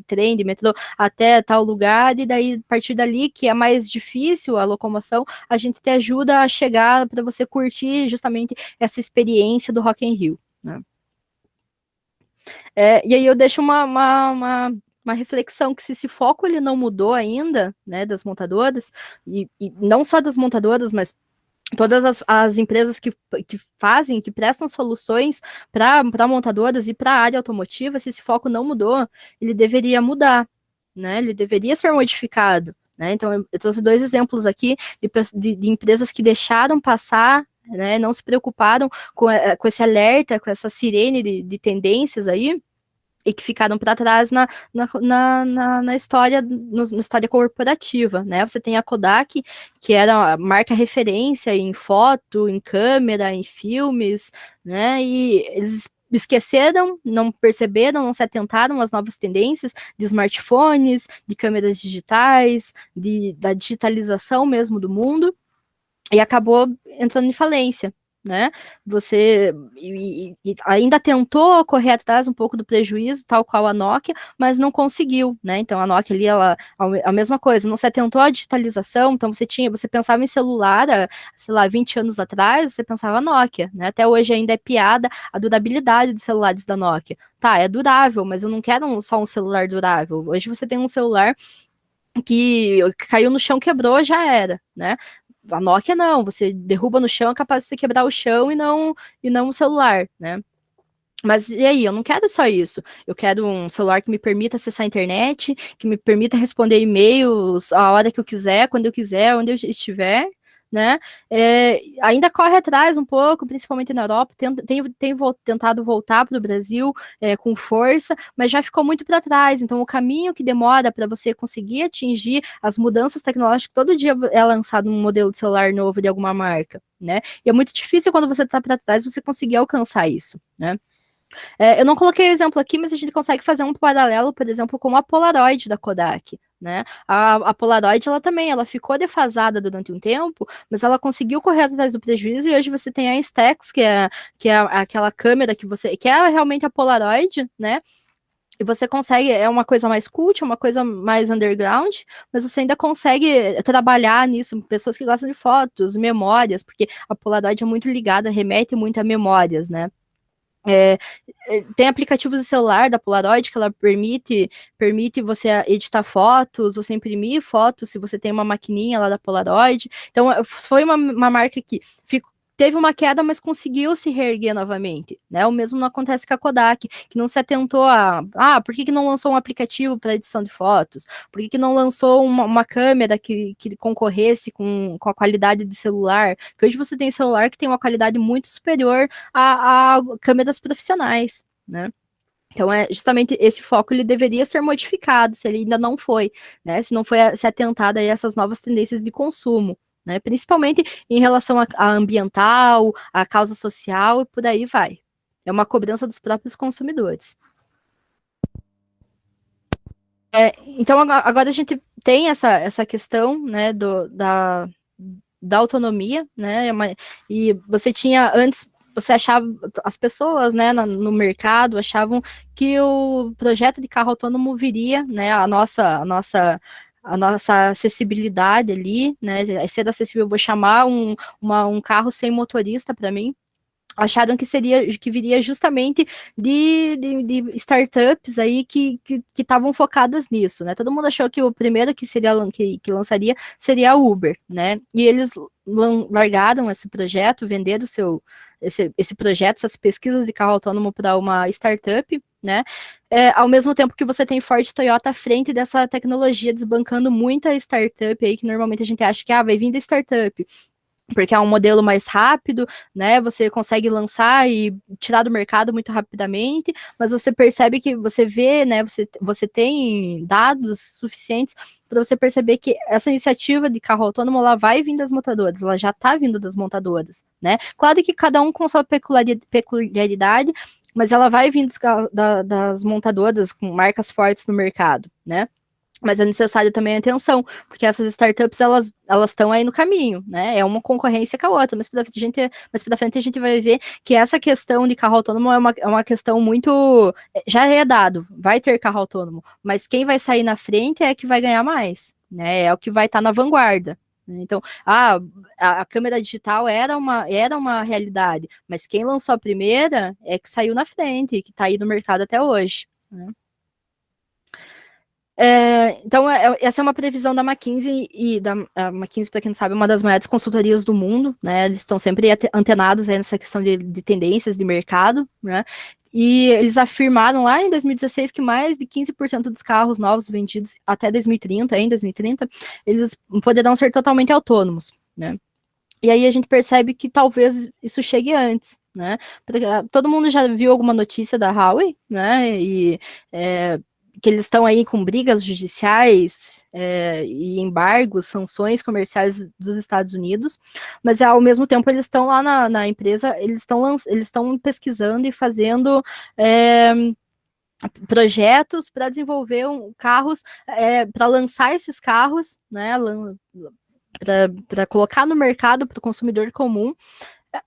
trem, de metrô até tal lugar, e daí, a partir dali, que é mais difícil a locomoção, a gente te ajuda a chegar para você curtir justamente essa experiência do Rock in Rio, né? E aí eu deixo uma reflexão, que se esse foco ele não mudou ainda, né, das montadoras, e não só das montadoras, mas todas as empresas que prestam soluções para montadoras e para a área automotiva, se esse foco não mudou, ele deveria mudar, né, ele deveria ser modificado, né? Então eu trouxe 2 exemplos aqui de empresas que deixaram passar, né, não se preocuparam com esse alerta, com essa sirene de tendências aí, e que ficaram para trás na história, na história corporativa, né? Você tem a Kodak, que era a marca referência em foto, em câmera, em filmes, né? E eles esqueceram, não perceberam, não se atentaram às novas tendências de smartphones, de câmeras digitais, da digitalização mesmo do mundo, e acabou entrando em falência, né? Você ainda tentou correr atrás um pouco do prejuízo, tal qual a Nokia, mas não conseguiu, né? Então a Nokia ali, a mesma coisa, não se atentou à digitalização. Então você pensava em celular, sei lá, 20 anos atrás, você pensava Nokia, né? Até hoje ainda é piada a durabilidade dos celulares da Nokia. Tá, é durável, mas eu não quero só um celular durável. Hoje você tem um celular que caiu no chão, quebrou, já era, né? A Nokia não, você derruba no chão, é capaz de você quebrar o chão e não o celular, né? Mas e aí, eu não quero só isso. Eu quero um celular que me permita acessar a internet, que me permita responder e-mails a hora que eu quiser, quando eu quiser, onde eu estiver, né? Ainda corre atrás um pouco, principalmente na Europa, tem tentado voltar para o Brasil com força, mas já ficou muito para trás. Então, o caminho que demora para você conseguir atingir as mudanças tecnológicas, todo dia é lançado um modelo de celular novo de alguma marca, né? E é muito difícil, quando você está para trás, você conseguir alcançar isso, né? Eu não coloquei o exemplo aqui, mas a gente consegue fazer um paralelo, por exemplo, com a Polaroid da Kodak, né? A Polaroid, ela ficou defasada durante um tempo, mas ela conseguiu correr atrás do prejuízo, e hoje você tem a Instax, que é aquela câmera que é realmente a Polaroid, né? E você consegue, é uma coisa mais cult, é uma coisa mais underground, mas você ainda consegue trabalhar nisso, pessoas que gostam de fotos, memórias, porque a Polaroid é muito ligada, remete muito a memórias, né? Tem aplicativos de celular da Polaroid que ela permite você editar fotos, você imprimir fotos, se você tem uma maquininha lá da Polaroid. Então, foi uma marca que teve uma queda, mas conseguiu se reerguer novamente, né? O mesmo não acontece com a Kodak, que não se atentou por que não lançou um aplicativo para edição de fotos? Por que não lançou uma câmera que concorresse com a qualidade de celular? Que hoje você tem celular que tem uma qualidade muito superior a câmeras profissionais, né? Então, justamente esse foco ele deveria ser modificado, se ele ainda não foi, né? Se não foi se atentado a essas novas tendências de consumo, né? Principalmente em relação a ambiental, a causa social e por aí vai. É uma cobrança dos próprios consumidores. Então, agora a gente tem essa questão, né, da autonomia, né? E você tinha antes. Você achava, as pessoas, né, no mercado achavam que o projeto de carro autônomo viria, né, a nossa acessibilidade ali, né, ser acessível, eu vou chamar um carro sem motorista para mim, acharam que viria justamente de startups aí que estavam focadas nisso, né? Todo mundo achou que o primeiro que lançaria seria a Uber, né? E eles largaram esse projeto, venderam esse projeto, essas pesquisas de carro autônomo para uma startup, né? Ao mesmo tempo que você tem Ford e Toyota à frente dessa tecnologia, desbancando muita startup aí, que normalmente a gente acha que vai vir da startup, porque é um modelo mais rápido, né? Você consegue lançar e tirar do mercado muito rapidamente, mas você percebe que você vê, né? Você tem dados suficientes para você perceber que essa iniciativa de carro autônomo ela vai vir das montadoras, ela já está vindo das montadoras, né? Claro que cada um com sua peculiaridade, mas ela vai vir das montadoras com marcas fortes no mercado, né? Mas é necessário também atenção, porque essas startups, elas estão aí no caminho, né? É uma concorrência com a outra, mas para frente a gente vai ver que essa questão de carro autônomo é uma questão muito... Já é dado, vai ter carro autônomo, mas quem vai sair na frente é que vai ganhar mais, né? É o que vai estar na vanguarda. Então, a câmera digital era uma realidade, mas quem lançou a primeira é que saiu na frente, que está aí no mercado até hoje, né? Então, essa é uma previsão da McKinsey, e a McKinsey, para quem não sabe, é uma das maiores consultorias do mundo, né? Eles estão sempre antenados nessa questão de tendências de mercado, né? E eles afirmaram lá em 2016 que mais de 15% dos carros novos vendidos até 2030, eles poderão ser totalmente autônomos, né? E aí a gente percebe que talvez isso chegue antes, né? Porque todo mundo já viu alguma notícia da Huawei, né? E que eles estão aí com brigas judiciais e embargos, sanções comerciais dos Estados Unidos, mas ao mesmo tempo eles estão lá na empresa, eles estão pesquisando e fazendo projetos para desenvolver carros, para lançar esses carros, né, para colocar no mercado para o consumidor comum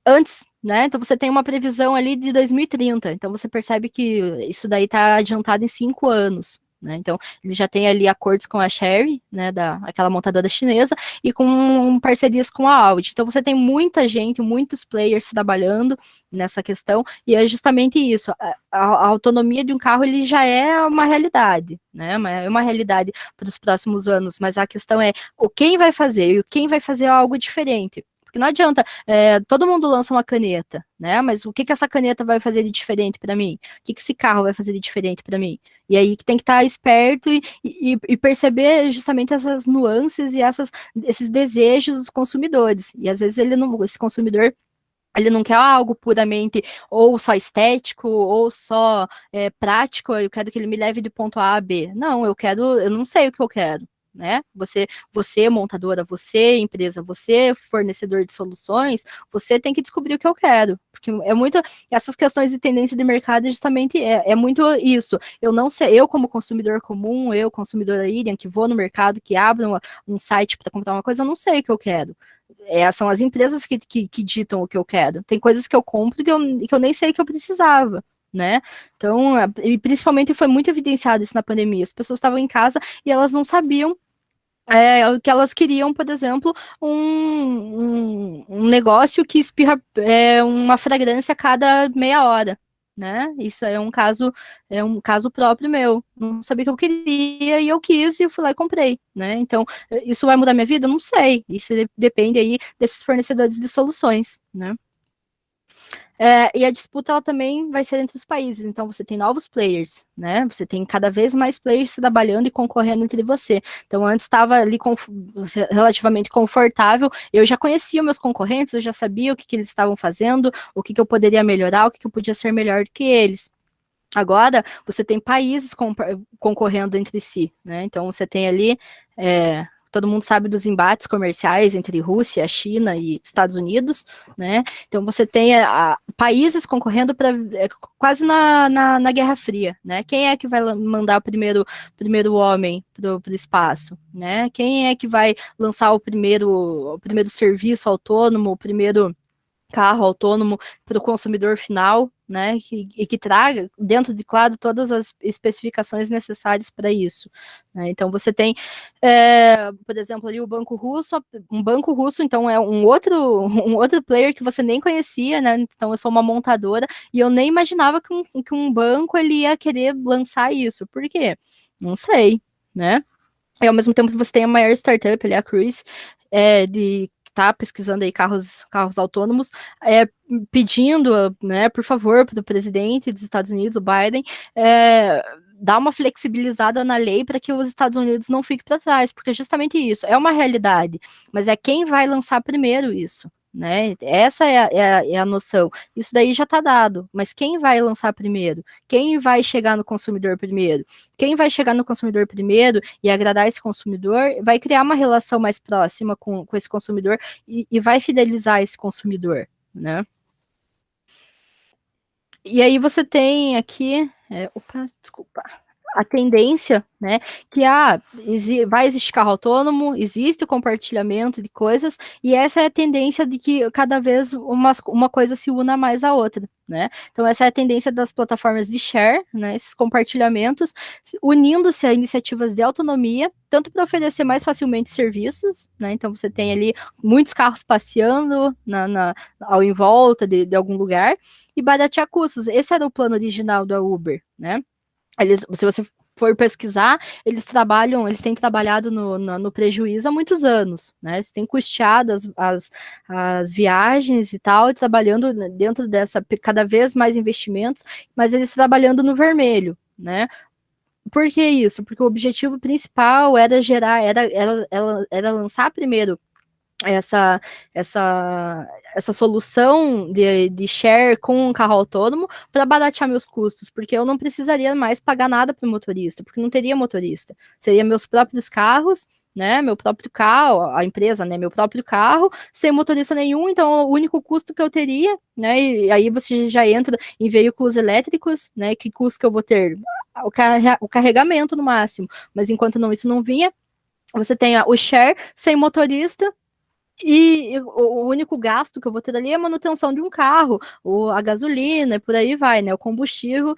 antes, né? Então você tem uma previsão ali de 2030. Então você percebe que isso daí está adiantado em 5 anos. Né? Então, ele já tem ali acordos com a Chery, né, aquela montadora chinesa, e com parcerias com a Audi. Então, você tem muita gente, muitos players trabalhando nessa questão, e é justamente isso. A autonomia de um carro, ele já é uma realidade, né? É uma realidade para os próximos anos, mas a questão é quem vai fazer, e quem vai fazer algo diferente. Porque não adianta, todo mundo lança uma caneta, né? Mas o que essa caneta vai fazer de diferente para mim? O que esse carro vai fazer de diferente para mim? E aí que tem que estar esperto e perceber justamente essas nuances e esses desejos dos consumidores. E às vezes esse consumidor ele não quer algo puramente ou só estético ou só prático. Eu quero que ele me leve de ponto A a B. Não, eu não sei o que eu quero. Né? Você montadora, você empresa, você fornecedor de soluções, você tem que descobrir o que eu quero, porque é muito essas questões de tendência de mercado justamente é muito isso. Eu não sei, eu como consumidor comum, eu consumidora Irian, que vou no mercado, que abro um site para comprar uma coisa, eu não sei o que eu quero. São as empresas que ditam o que eu quero. Tem coisas que eu compro que eu nem sei que eu precisava. Né? Então, e principalmente foi muito evidenciado isso na pandemia. As pessoas estavam em casa e elas não sabiam o que elas queriam, por exemplo, um negócio que espirra uma fragrância a cada meia hora. né? Isso é um caso próprio meu. Não sabia o que eu queria e eu quis e eu fui lá e comprei, né? Então, isso vai mudar minha vida? Não sei. Isso depende aí desses fornecedores de soluções, né? E a disputa ela também vai ser entre os países, então você tem novos players, né? Você tem cada vez mais players trabalhando e concorrendo entre você. Então antes estava ali relativamente confortável, eu já conhecia meus concorrentes, eu já sabia o que eles estavam fazendo, o que eu poderia melhorar, o que eu podia ser melhor do que eles. Agora, você tem países concorrendo entre si, né? Então, você tem ali, todo mundo sabe dos embates comerciais entre Rússia, China e Estados Unidos, né? Então, você tem países concorrendo quase na Guerra Fria, né? Quem é que vai mandar o primeiro homem para o espaço, né? Quem é que vai lançar o primeiro serviço autônomo, o primeiro carro autônomo para o consumidor final, né, e que traga dentro de, claro, todas as especificações necessárias para isso, né? Então você tem, por exemplo, ali um banco russo, então é um outro player que você nem conhecia, né? Então eu sou uma montadora e eu nem imaginava que um banco ele ia querer lançar isso. Por quê? Não sei, né? E ao mesmo tempo que você tem a maior startup ali, a Cruise, tá pesquisando aí carros autônomos, pedindo, né, por favor, para o presidente dos Estados Unidos, o Biden, dar uma flexibilizada na lei para que os Estados Unidos não fiquem para trás, porque justamente isso é uma realidade, mas é quem vai lançar primeiro isso, né? Essa é a noção. Isso daí já está dado, mas quem vai lançar primeiro? Quem vai chegar no consumidor primeiro? Quem vai chegar no consumidor primeiro e agradar esse consumidor vai criar uma relação mais próxima com esse consumidor e vai fidelizar esse consumidor, né? E aí você tem aqui, desculpa, a tendência, né, que vai existir carro autônomo, existe o compartilhamento de coisas, e essa é a tendência de que cada vez uma coisa se una mais à outra, né? Então essa é a tendência das plataformas de share, né, esses compartilhamentos, unindo-se a iniciativas de autonomia, tanto para oferecer mais facilmente serviços, né? Então você tem ali muitos carros passeando ao em volta de algum lugar, e baratear custos. Esse era o plano original da Uber, né? Se você for pesquisar, eles têm trabalhado no prejuízo há muitos anos, né? Eles têm custeado as viagens e tal, e trabalhando dentro dessa, cada vez mais investimentos, mas eles trabalhando no vermelho, né? Por que isso? Porque o objetivo principal era era lançar primeiro essa solução de share com um carro autônomo para baratear meus custos, porque eu não precisaria mais pagar nada para o motorista, porque não teria motorista. Seria meus próprios carros, né, meu próprio carro, a empresa, né, meu próprio carro, sem motorista nenhum, então o único custo que eu teria, né, e aí você já entra em veículos elétricos, né, que custo que eu vou ter? O carregamento no máximo, mas enquanto isso não vinha, você tem o share sem motorista, e o único gasto que eu vou ter ali é a manutenção de um carro, a gasolina, e por aí vai, né? O combustível,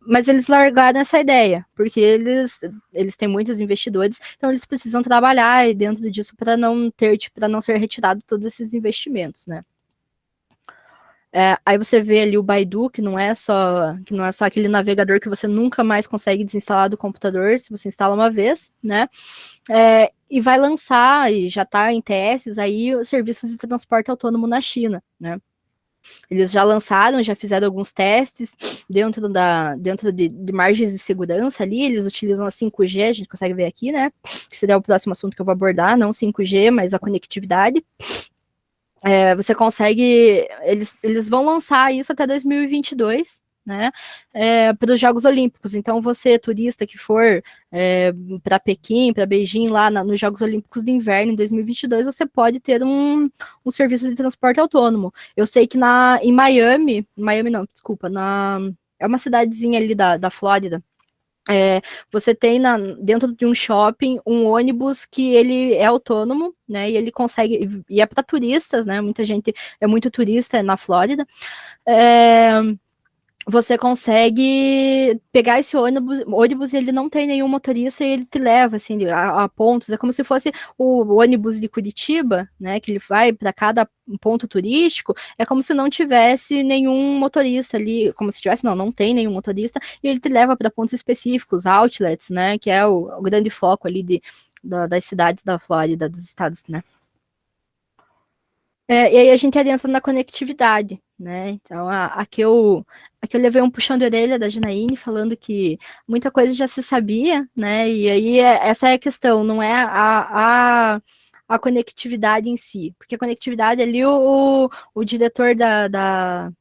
mas eles largaram essa ideia, porque eles têm muitos investidores, então eles precisam trabalhar dentro disso para não ser retirado todos esses investimentos, né? Aí você vê ali o Baidu, que não é só aquele navegador que você nunca mais consegue desinstalar do computador, se você instala uma vez, né? E vai lançar, e já está em testes aí, os serviços de transporte autônomo na China, né? Eles já lançaram, já fizeram alguns testes dentro de margens de segurança ali, eles utilizam a 5G, a gente consegue ver aqui, né? Que seria o próximo assunto que eu vou abordar, não 5G, mas a conectividade. Você consegue, eles vão lançar isso até 2022, né, para os Jogos Olímpicos. Então, você, turista que for para Pequim, para Beijing, lá nos Jogos Olímpicos de Inverno, em 2022, você pode ter um serviço de transporte autônomo. Eu sei que em Miami não, desculpa, é uma cidadezinha ali da Flórida, você tem dentro de um shopping um ônibus que ele é autônomo, né, e ele consegue, e é para turistas, né, muita gente, é muito turista na Flórida, você consegue pegar esse ônibus e ele não tem nenhum motorista e ele te leva assim a pontos. É como se fosse o ônibus de Curitiba, né? Que ele vai para cada ponto turístico. É como se não tivesse nenhum motorista ali, como se tivesse, não tem nenhum motorista e ele te leva para pontos específicos, outlets, né? Que é o grande foco ali das cidades da Flórida, dos estados, né? E aí a gente adentra na conectividade, né? Então, aqui eu levei um puxão de orelha da Janaíne falando que muita coisa já se sabia, né? E aí essa é a questão, não é a conectividade em si, porque a conectividade ali, o diretor da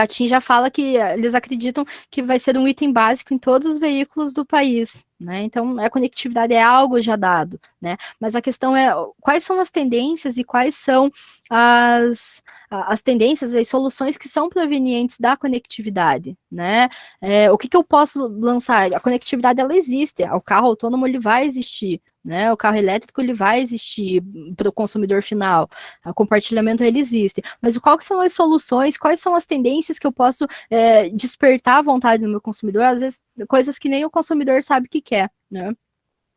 TIM já fala que eles acreditam que vai ser um item básico em todos os veículos do país, né? Então, a conectividade é algo já dado, né? Mas a questão é quais são as tendências e quais são as tendências, as soluções que são provenientes da conectividade, né? O que eu posso lançar? A conectividade, ela existe, o carro autônomo, ele vai existir, né? O carro elétrico, ele vai existir para o consumidor final, o compartilhamento, ele existe, mas quais são as soluções, quais são as tendências que eu posso despertar a vontade no meu consumidor, às vezes coisas que nem o consumidor sabe que quer, né?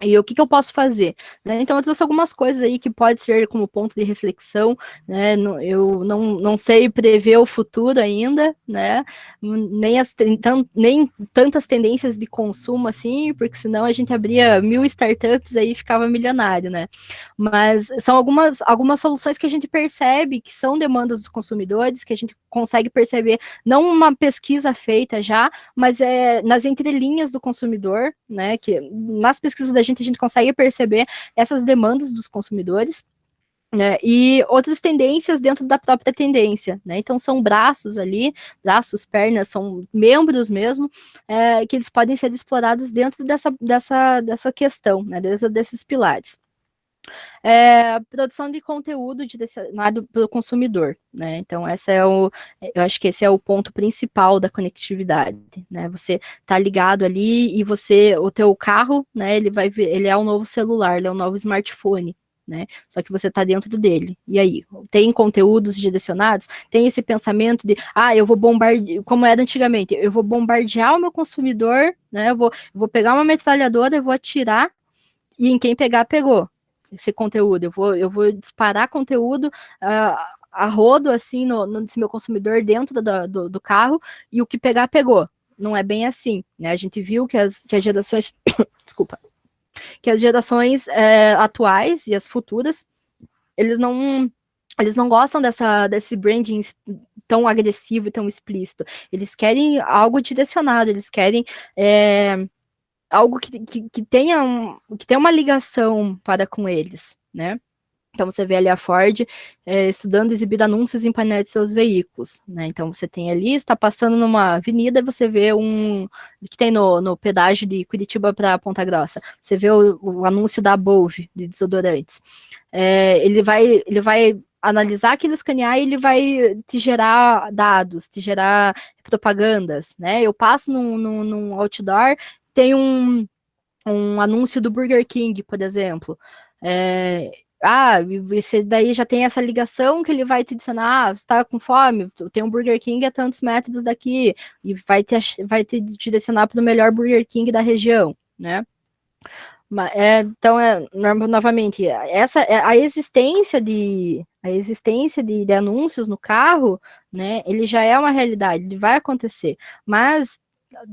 E o que eu posso fazer? Né? Então, eu trouxe algumas coisas aí que pode ser como ponto de reflexão, né? Eu não sei prever o futuro ainda, né? Nem tantas tendências de consumo assim, porque senão a gente abria 1000 startups aí e ficava milionário, né? Mas são algumas soluções que a gente percebe que são demandas dos consumidores, que a gente consegue perceber, não uma pesquisa feita já, mas nas entrelinhas do consumidor, né? Que nas pesquisas da gente a gente consegue perceber essas demandas dos consumidores, né, e outras tendências dentro da própria tendência, né? Então são braços ali, braços, pernas, são membros mesmo, que eles podem ser explorados dentro dessa questão, né? Dentro desses pilares. Produção de conteúdo direcionado para o consumidor, né? Então, eu acho que esse é o ponto principal da conectividade, né? Você tá ligado ali e o teu carro, né? Ele é um novo celular, ele é um novo smartphone, né? Só que você está dentro dele. E aí, tem conteúdos direcionados? Tem esse pensamento de, eu vou bombardear, como era antigamente, eu vou bombardear o meu consumidor, né? Eu vou pegar uma metralhadora, eu vou atirar e em quem pegar, pegou esse conteúdo. Eu vou disparar conteúdo a rodo, assim, nesse meu consumidor dentro do carro, e o que pegar, pegou. Não é bem assim, né? A gente viu que as gerações... Desculpa. Que as gerações atuais e as futuras, eles não gostam desse branding tão agressivo e tão explícito. Eles querem algo direcionado, eles querem... algo que tenha uma ligação para com eles, né? Então, você vê ali a Ford estudando exibir anúncios em painéis de seus veículos, né? Então, você tem ali, está passando numa avenida e você vê que tem no pedágio de Curitiba para Ponta Grossa. Você vê o anúncio da Bove, de desodorantes. Ele vai analisar aquilo, escanear, e ele vai te gerar dados, te gerar propagandas, né? Eu passo num outdoor, tem um anúncio do Burger King, por exemplo. Você daí já tem essa ligação que ele vai te adicionar, você tá com fome, tem um Burger King a tantos metros daqui, e vai te direcionar para o melhor Burger King da região, né? Então, novamente, a existência de anúncios no carro, né, ele já é uma realidade, ele vai acontecer, mas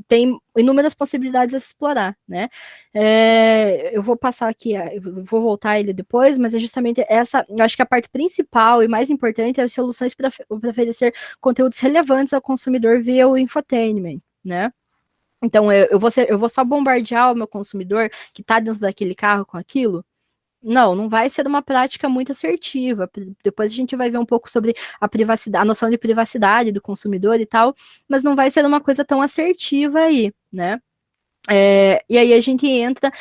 tem inúmeras possibilidades a se explorar, né? Eu vou passar aqui, eu vou voltar a ele depois, mas é justamente essa, eu acho que a parte principal e mais importante é as soluções para oferecer conteúdos relevantes ao consumidor via o infotainment, né? Então, eu vou só bombardear o meu consumidor que está dentro daquele carro com aquilo? Não vai ser uma prática muito assertiva. Depois a gente vai ver um pouco sobre a privacidade, a noção de privacidade do consumidor e tal, mas não vai ser uma coisa tão assertiva aí, né? E aí a gente entra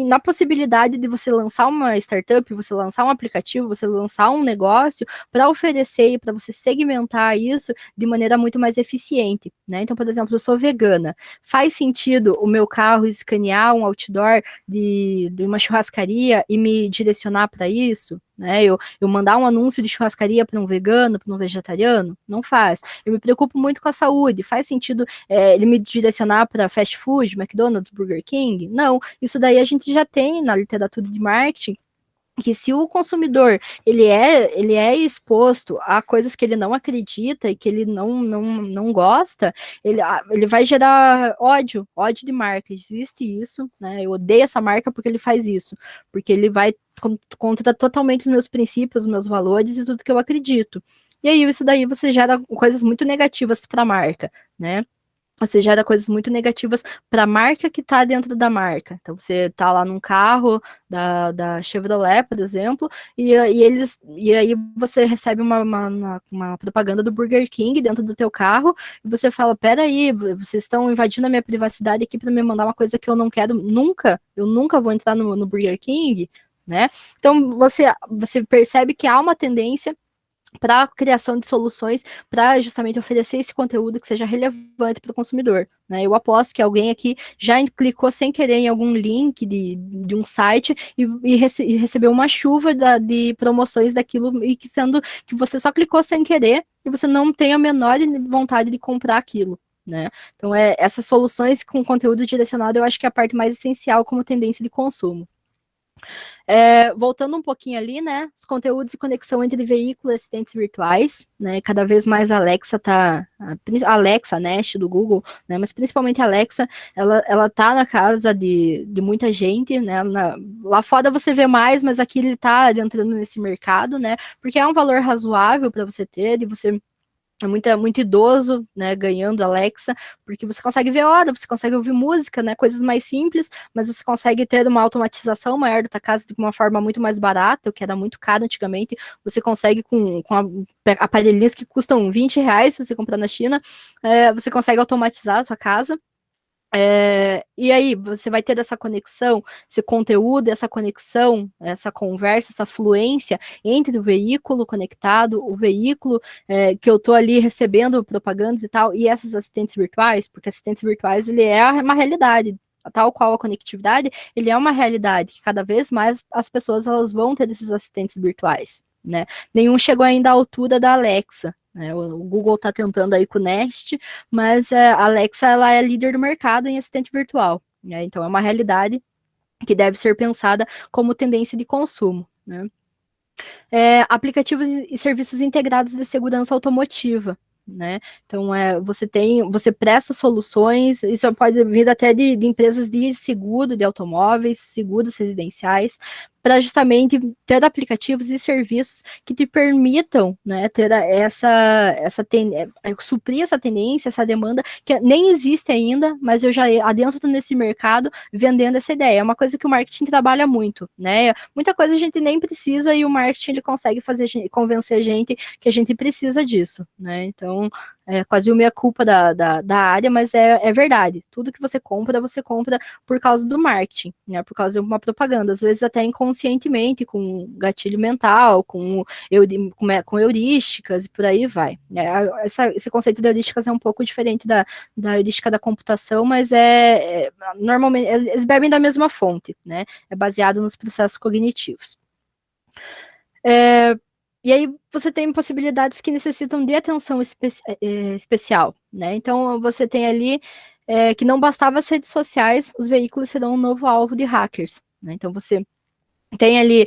na possibilidade de você lançar uma startup, você lançar um aplicativo, você lançar um negócio para oferecer e para você segmentar isso de maneira muito mais eficiente, né? Então, por exemplo, eu sou vegana. Faz sentido o meu carro escanear um outdoor de uma churrascaria e me direcionar para isso? né? Eu mandar um anúncio de churrascaria para um vegano, para um vegetariano? Não faz. Eu me preocupo muito com a saúde. Faz sentido ele me direcionar para fast food, McDonald's, Burger King? Não. Isso daí a gente já tem na literatura de marketing, que se o consumidor ele é exposto a coisas que ele não acredita e que ele não gosta, ele vai gerar ódio de marca. Existe isso, né? Eu odeio essa marca porque ele faz isso, porque ele vai contra totalmente os meus princípios, os meus valores e tudo que eu acredito. E aí isso daí você gera coisas muito negativas para a marca, né? Você gera coisas muito negativas para a marca que está dentro da marca. Então, você está lá num carro da Chevrolet, por exemplo, e aí você recebe uma propaganda do Burger King dentro do teu carro, e você fala, peraí, vocês estão invadindo a minha privacidade aqui para me mandar uma coisa que eu não quero nunca, eu nunca vou entrar no Burger King, né? Então, você percebe que há uma tendência para a criação de soluções para justamente oferecer esse conteúdo que seja relevante para o consumidor, né? Eu aposto que alguém aqui já clicou sem querer em algum link de um site e recebeu uma chuva de promoções daquilo, e que sendo que você só clicou sem querer e você não tem a menor vontade de comprar aquilo, né? Então, essas soluções com conteúdo direcionado, eu acho que é a parte mais essencial como tendência de consumo. Voltando um pouquinho ali, né, os conteúdos e conexão entre veículos e assistentes virtuais, né, cada vez mais a Alexa, Nest do Google, né, mas principalmente a Alexa, ela tá na casa de muita gente, né, lá fora você vê mais, mas aqui ele tá entrando nesse mercado, né, porque é um valor razoável para você ter, e você muito idoso, né, ganhando Alexa, porque você consegue ver hora, você consegue ouvir música, né, coisas mais simples, mas você consegue ter uma automatização maior da tua casa de uma forma muito mais barata, o que era muito caro antigamente. Você consegue com aparelhinhos que custam R$20, se você comprar na China, você consegue automatizar a sua casa. E aí, você vai ter essa conexão, esse conteúdo, essa conexão, essa conversa, essa fluência entre o veículo conectado, o veículo que eu estou ali recebendo propagandas e tal, e esses assistentes virtuais, porque assistentes virtuais, ele é uma realidade, tal qual a conectividade, ele é uma realidade, que cada vez mais as pessoas elas vão ter esses assistentes virtuais, né? Nenhum chegou ainda à altura da Alexa, né? O Google está tentando aí com o Nest, mas a Alexa ela é líder do mercado em assistente virtual, né? Então é uma realidade que deve ser pensada como tendência de consumo, né? Aplicativos e serviços integrados de segurança automotiva, né? Então você presta soluções, isso pode vir até de empresas de seguro de automóveis, seguros residenciais, para justamente ter aplicativos e serviços que te permitam, né, ter suprir essa tendência, essa demanda que nem existe ainda, mas eu já adentro nesse mercado vendendo essa ideia. É uma coisa que o marketing trabalha muito, né? Muita coisa a gente nem precisa e o marketing ele consegue convencer a gente que a gente precisa disso, né? Então, é quase uma culpa da área, mas é verdade. Tudo que você compra por causa do marketing, né? Por causa de uma propaganda, às vezes até inconscientemente, com gatilho mental, com heurísticas e por aí vai. Esse conceito de heurísticas é um pouco diferente da heurística da computação, mas normalmente eles bebem da mesma fonte, né? É baseado nos processos cognitivos. E aí você tem possibilidades que necessitam de atenção especial, né? Então você tem ali que não bastava as redes sociais, os veículos serão um novo alvo de hackers, né? Então você tem ali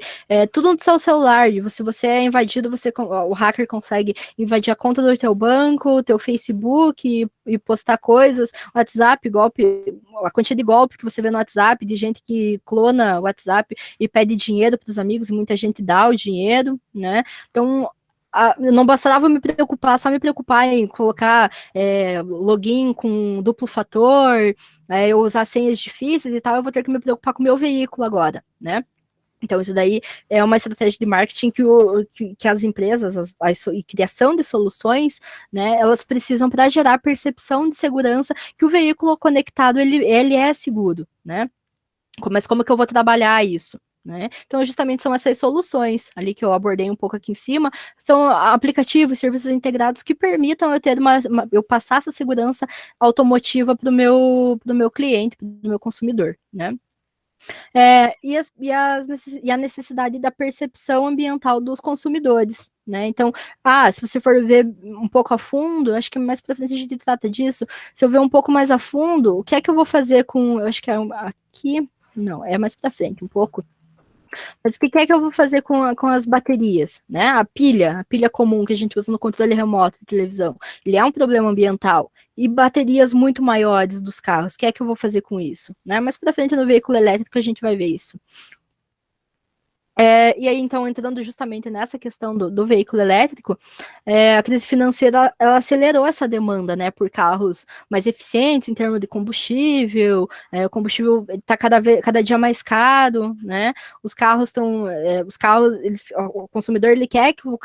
tudo no seu celular, e se você é invadido, o hacker consegue invadir a conta do teu banco, o teu Facebook e postar coisas, WhatsApp, a quantia de golpe que você vê no WhatsApp, de gente que clona o WhatsApp e pede dinheiro para os amigos, e muita gente dá o dinheiro, né? Então, não bastava só me preocupar em colocar login com duplo fator, eu usar senhas difíceis e tal, eu vou ter que me preocupar com o meu veículo agora, né? Então, isso daí é uma estratégia de marketing que as empresas, a criação de soluções, né, elas precisam para gerar percepção de segurança que o veículo conectado, ele é seguro, né? Mas como que eu vou trabalhar isso? Né? Então, justamente são essas soluções ali que eu abordei um pouco aqui em cima, são aplicativos, serviços integrados que permitam eu ter eu passar essa segurança automotiva para o meu cliente, para o meu consumidor, né? E a necessidade da percepção ambiental dos consumidores, né? Então, se você for ver um pouco a fundo, acho que mais para frente a gente trata disso. Se eu ver um pouco mais a fundo, o que é que eu vou fazer com, eu acho que é aqui, não, é mais para frente um pouco. Mas o que é que eu vou fazer com as baterias, né? A pilha comum que a gente usa no controle remoto de televisão, ele é um problema ambiental. E baterias muito maiores dos carros, o que é que eu vou fazer com isso? Né? Mais para frente no veículo elétrico a gente vai ver isso. E aí, então, entrando justamente nessa questão do veículo elétrico, a crise financeira, ela acelerou essa demanda, né, por carros mais eficientes em termos de combustível, o combustível está cada dia mais caro, né, o consumidor, ele quer que o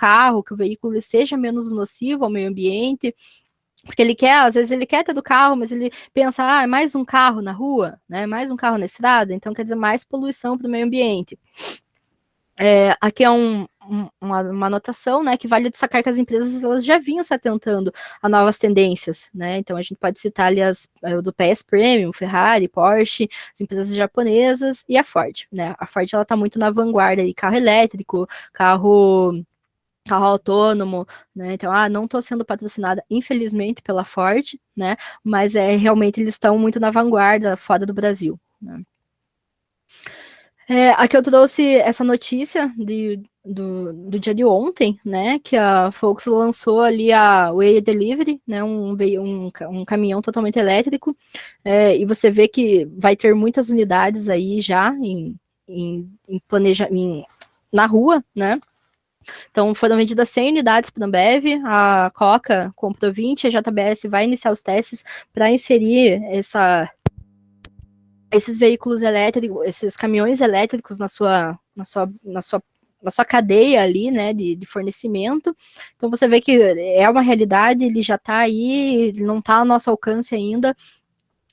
veículo seja menos nocivo ao meio ambiente, porque às vezes ele quer ter do carro, mas ele pensa, é mais um carro na rua, né, mais um carro na estrada, então quer dizer mais poluição para o meio ambiente. Aqui é uma anotação, né, que vale destacar que as empresas elas já vinham se atentando a novas tendências, né, então a gente pode citar ali do PS Premium, Ferrari, Porsche, as empresas japonesas e a Ford, né, a Ford ela tá muito na vanguarda aí, carro elétrico, carro autônomo, né, então, não estou sendo patrocinada, infelizmente, pela Ford, né, mas realmente eles estão muito na vanguarda fora do Brasil, né. Aqui eu trouxe essa notícia do dia de ontem, né, que a Volks lançou ali a Way Delivery, né, um caminhão totalmente elétrico, e você vê que vai ter muitas unidades aí já na rua, né. Então, foram vendidas 100 unidades para a Ambev, a Coca comprou 20, a JBS vai iniciar os testes para inserir esses veículos elétricos, esses caminhões elétricos na sua cadeia ali, né, de fornecimento. Então você vê que é uma realidade, ele já está aí, ele não está ao nosso alcance ainda,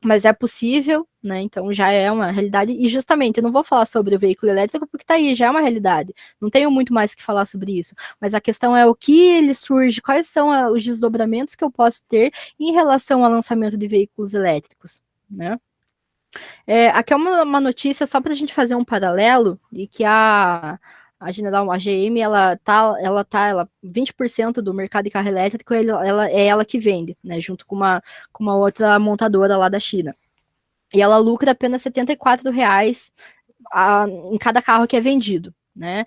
mas é possível, né, então já é uma realidade, e justamente, eu não vou falar sobre o veículo elétrico, porque está aí, já é uma realidade, não tenho muito mais que falar sobre isso, mas a questão é o que ele surge, quais são os desdobramentos que eu posso ter em relação ao lançamento de veículos elétricos, né. Aqui é uma notícia só para a gente fazer um paralelo de que a GM, ela 20% do mercado de carro elétrico, é ela que vende, né, junto com uma outra montadora lá da China. E ela lucra apenas R$74 em cada carro que é vendido, né?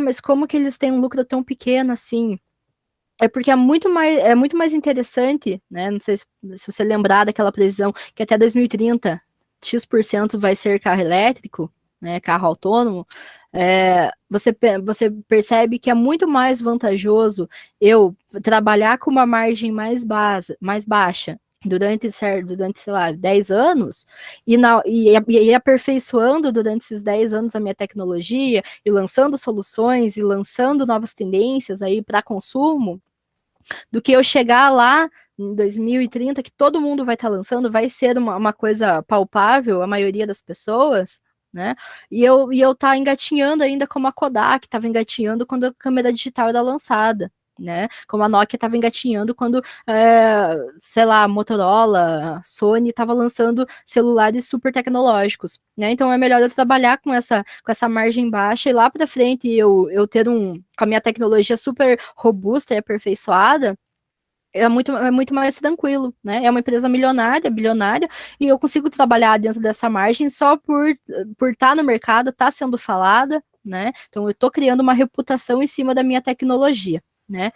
Mas como que eles têm um lucro tão pequeno assim? Porque é muito mais interessante, né? Não sei se você lembrar daquela previsão que até 2030 X% vai ser carro elétrico, né? Carro autônomo. Você percebe que é muito mais vantajoso eu trabalhar com uma margem mais baixa durante, sei lá, 10 anos, e aperfeiçoando durante esses 10 anos a minha tecnologia, e lançando soluções, e lançando novas tendências aí para consumo, do que eu chegar lá em 2030, que todo mundo vai estar lançando, vai ser uma coisa palpável, a maioria das pessoas, né? E eu tá engatinhando ainda como a Kodak estava engatinhando quando a câmera digital era lançada, né? Como a Nokia estava engatinhando quando, sei lá, Motorola, Sony estava lançando celulares super tecnológicos, né? Então é melhor eu trabalhar com essa margem baixa e lá para frente eu ter com a minha tecnologia super robusta e aperfeiçoada, é muito mais tranquilo, né? É uma empresa bilionária, e eu consigo trabalhar dentro dessa margem só por estar no mercado, estar sendo falada, né? Então eu estou criando uma reputação em cima da minha tecnologia, né?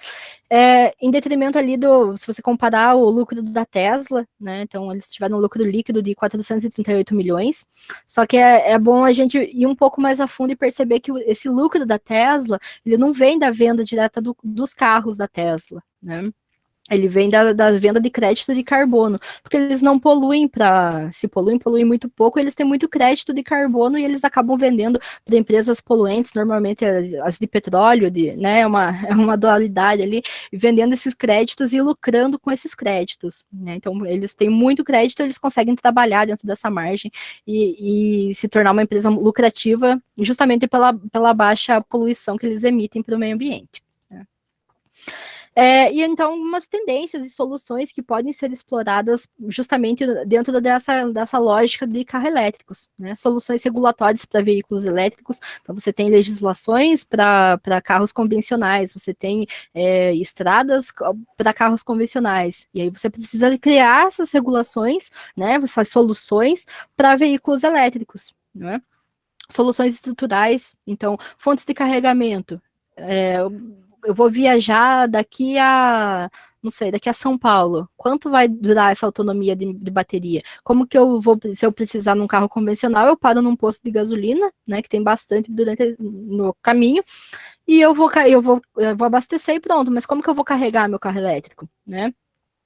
Em detrimento ali se você comparar o lucro da Tesla, né? Então eles tiveram um lucro líquido de 438 milhões, só que é bom a gente ir um pouco mais a fundo e perceber que esse lucro da Tesla, ele não vem da venda direta dos carros da Tesla, né? Ele vem da venda de crédito de carbono, porque eles não poluem se poluem muito pouco, eles têm muito crédito de carbono e eles acabam vendendo para empresas poluentes, normalmente as de petróleo, né, é uma dualidade ali, vendendo esses créditos e lucrando com esses créditos, né? Então eles têm muito crédito, eles conseguem trabalhar dentro dessa margem e se tornar uma empresa lucrativa justamente pela baixa poluição que eles emitem para o meio ambiente, né? E então, algumas tendências e soluções que podem ser exploradas justamente dentro dessa lógica de carros elétricos, né? Soluções regulatórias para veículos elétricos. Então, você tem legislações para carros convencionais, você tem estradas para carros convencionais, e aí você precisa criar essas regulações, né? Essas soluções para veículos elétricos, né? Soluções estruturais, então, fontes de carregamento. Eu vou viajar daqui a, não sei, daqui a São Paulo. Quanto vai durar essa autonomia de bateria? Como que eu vou, se eu precisar num carro convencional, eu paro num posto de gasolina, né, que tem bastante no caminho, e eu vou abastecer e pronto. Mas como que eu vou carregar meu carro elétrico, né?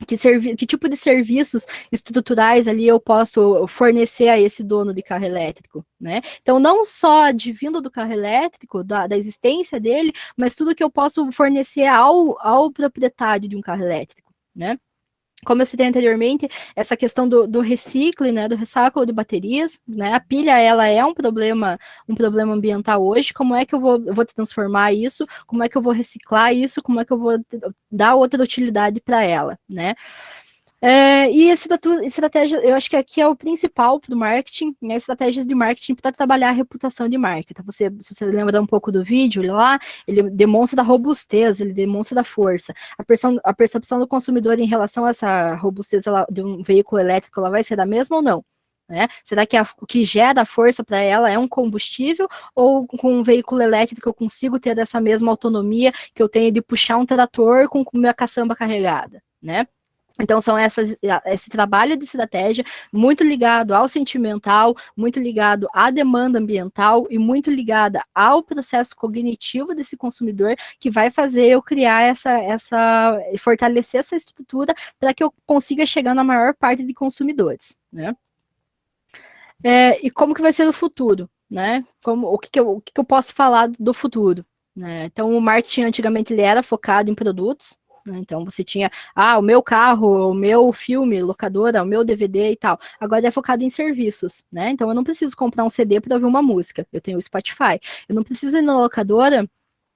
Que tipo de serviços estruturais ali eu posso fornecer a esse dono de carro elétrico, né? Então, não só advindo do carro elétrico, da existência dele, mas tudo que eu posso fornecer ao proprietário de um carro elétrico, né? Como eu citei anteriormente, essa questão do recicle, né, do recycle de baterias, né, a pilha, ela é um problema ambiental hoje. Como é que eu vou transformar isso? Como é que eu vou reciclar isso? Como é que eu vou dar outra utilidade para ela, né? E estratégia, eu acho que aqui é o principal do marketing, né, estratégias de marketing para trabalhar a reputação de marca. Então, se você lembra um pouco do vídeo lá, ele demonstra da robustez, ele demonstra da força. A percepção do consumidor em relação a essa robustez de um veículo elétrico, ela vai ser a mesma ou não? Né? Será que o que gera força para ela é um combustível, ou com um veículo elétrico eu consigo ter essa mesma autonomia que eu tenho de puxar um trator com minha caçamba carregada, né? Então, são esse trabalho de estratégia muito ligado ao sentimental, muito ligado à demanda ambiental e muito ligada ao processo cognitivo desse consumidor, que vai fazer eu criar fortalecer essa estrutura para que eu consiga chegar na maior parte de consumidores, né? E como que vai ser o futuro, né? O que eu posso falar do futuro, né? Então, o marketing antigamente ele era focado em produtos. Então, você tinha, o meu carro, o meu filme, locadora, o meu DVD e tal. Agora é focado em serviços, né? Então, eu não preciso comprar um CD para ouvir uma música. Eu tenho o Spotify. Eu não preciso ir na locadora,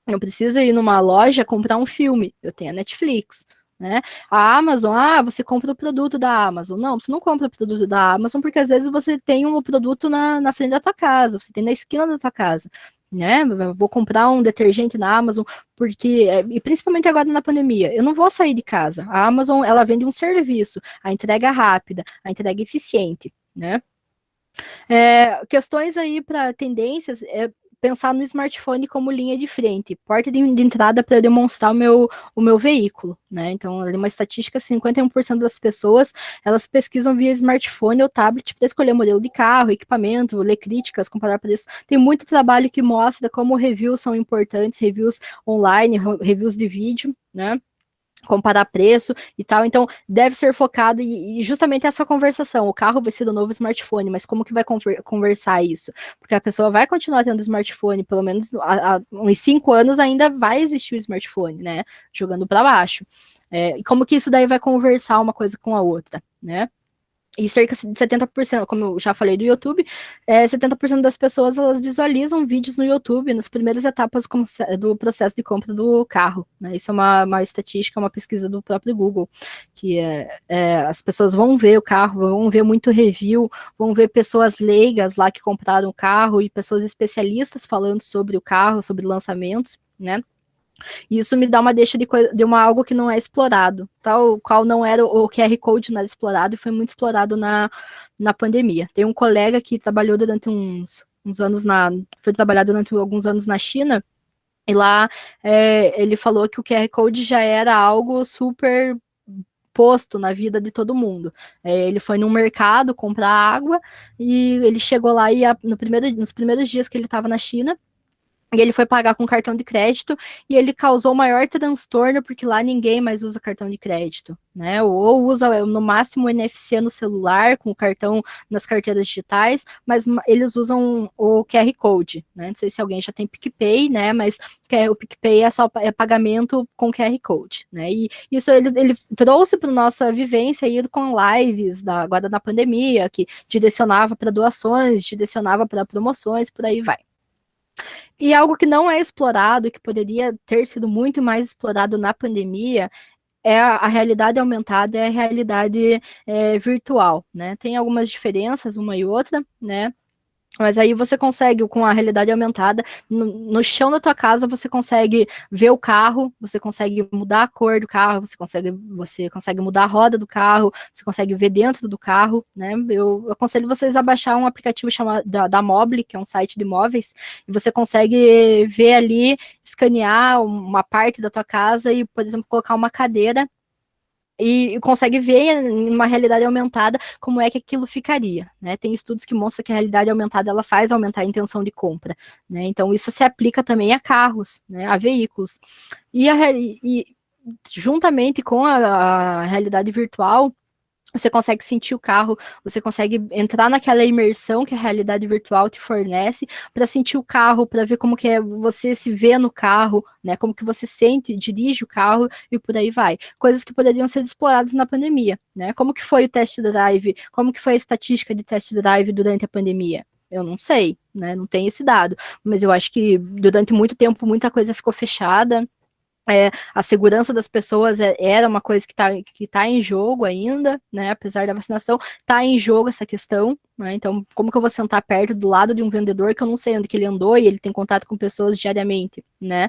eu não preciso ir numa loja comprar um filme. Eu tenho a Netflix, né? A Amazon, você compra o produto da Amazon. Não, você não compra o produto da Amazon, porque às vezes você tem um produto na frente da tua casa, você tem na esquina da tua casa. Né? Vou comprar um detergente na Amazon, porque, e principalmente agora na pandemia, eu não vou sair de casa. A Amazon, ela vende um serviço, a entrega rápida, a entrega eficiente, né? Questões aí para tendências, pensar no smartphone como linha de frente, porta de entrada para demonstrar o meu veículo, né? Então, uma estatística, 51% das pessoas, elas pesquisam via smartphone ou tablet para escolher modelo de carro, equipamento, ler críticas, comparar preços. Tem muito trabalho que mostra como reviews são importantes, reviews online, reviews de vídeo, né? Comparar preço e tal, então deve ser focado e justamente essa conversação, o carro vai ser do novo smartphone, mas como que vai conversar isso? Porque a pessoa vai continuar tendo smartphone, pelo menos há uns 5 anos ainda vai existir o smartphone, né, jogando para baixo, e como que isso daí vai conversar uma coisa com a outra, né? E cerca de 70%, como eu já falei do YouTube, 70% das pessoas elas visualizam vídeos no YouTube nas primeiras etapas do processo de compra do carro, né? Isso é uma estatística, uma pesquisa do próprio Google, que as pessoas vão ver o carro, vão ver muito review, vão ver pessoas leigas lá que compraram o carro e pessoas especialistas falando sobre o carro, sobre lançamentos, né? E isso me dá uma deixa de algo que não é explorado, tal qual não era o QR Code, não era explorado e foi muito explorado na pandemia. Tem um colega que trabalhou durante uns anos foi trabalhar durante alguns anos na China, e lá ele falou que o QR Code já era algo super posto na vida de todo mundo. Ele foi num mercado comprar água e ele chegou lá e nos primeiros dias que ele estava na China, e ele foi pagar com cartão de crédito e ele causou maior transtorno porque lá ninguém mais usa cartão de crédito, né? Ou usa no máximo o NFC no celular, com o cartão nas carteiras digitais, mas eles usam o QR Code, né? Não sei se alguém já tem PicPay, né? Mas o PicPay é pagamento com QR Code, né? E isso ele trouxe para nossa vivência aí com lives agora na pandemia, que direcionava para doações, direcionava para promoções, por aí vai. E algo que não é explorado, que poderia ter sido muito mais explorado na pandemia, é a realidade aumentada, é a realidade virtual, né? Tem algumas diferenças, uma e outra, né? Mas aí você consegue, com a realidade aumentada, no chão da tua casa, você consegue ver o carro, você consegue mudar a cor do carro, você consegue mudar a roda do carro, você consegue ver dentro do carro, né? Eu aconselho vocês a baixar um aplicativo chamado da Mobile, que é um site de imóveis, e você consegue ver ali, escanear uma parte da tua casa e, por exemplo, colocar uma cadeira e consegue ver em uma realidade aumentada como é que aquilo ficaria, né? Tem estudos que mostram que a realidade aumentada ela faz aumentar a intenção de compra, né? Então isso se aplica também a carros, né? A veículos. E juntamente com a realidade virtual, você consegue sentir o carro, você consegue entrar naquela imersão que a realidade virtual te fornece para sentir o carro, para ver como que é você se vê no carro, né? Como que você sente, dirige o carro e por aí vai. Coisas que poderiam ser exploradas na pandemia, né? Como que foi o test drive? Como que foi a estatística de test drive durante a pandemia? Eu não sei, né? Não tem esse dado, mas eu acho que durante muito tempo muita coisa ficou fechada. A segurança das pessoas era uma coisa que tá em jogo ainda, né? Apesar da vacinação, tá em jogo essa questão, né? Então, como que eu vou sentar perto do lado de um vendedor que eu não sei onde que ele andou e ele tem contato com pessoas diariamente, né?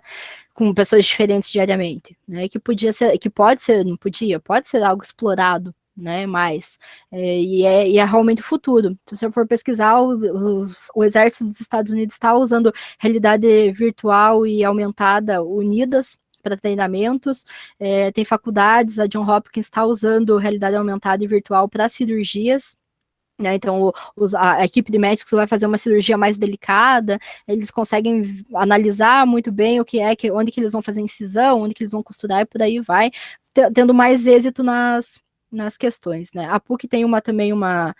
Com pessoas diferentes diariamente, né? Que podia ser, que pode ser, não podia, pode ser algo explorado, né, mais, e é realmente o futuro. Se você for pesquisar, o exército dos Estados Unidos está usando realidade virtual e aumentada unidas para treinamentos, tem faculdades, a John Hopkins está usando realidade aumentada e virtual para cirurgias, né, então a equipe de médicos vai fazer uma cirurgia mais delicada, eles conseguem analisar muito bem onde que eles vão fazer incisão, onde que eles vão costurar e por aí vai, tendo mais êxito nas questões, né. A PUC tem também uma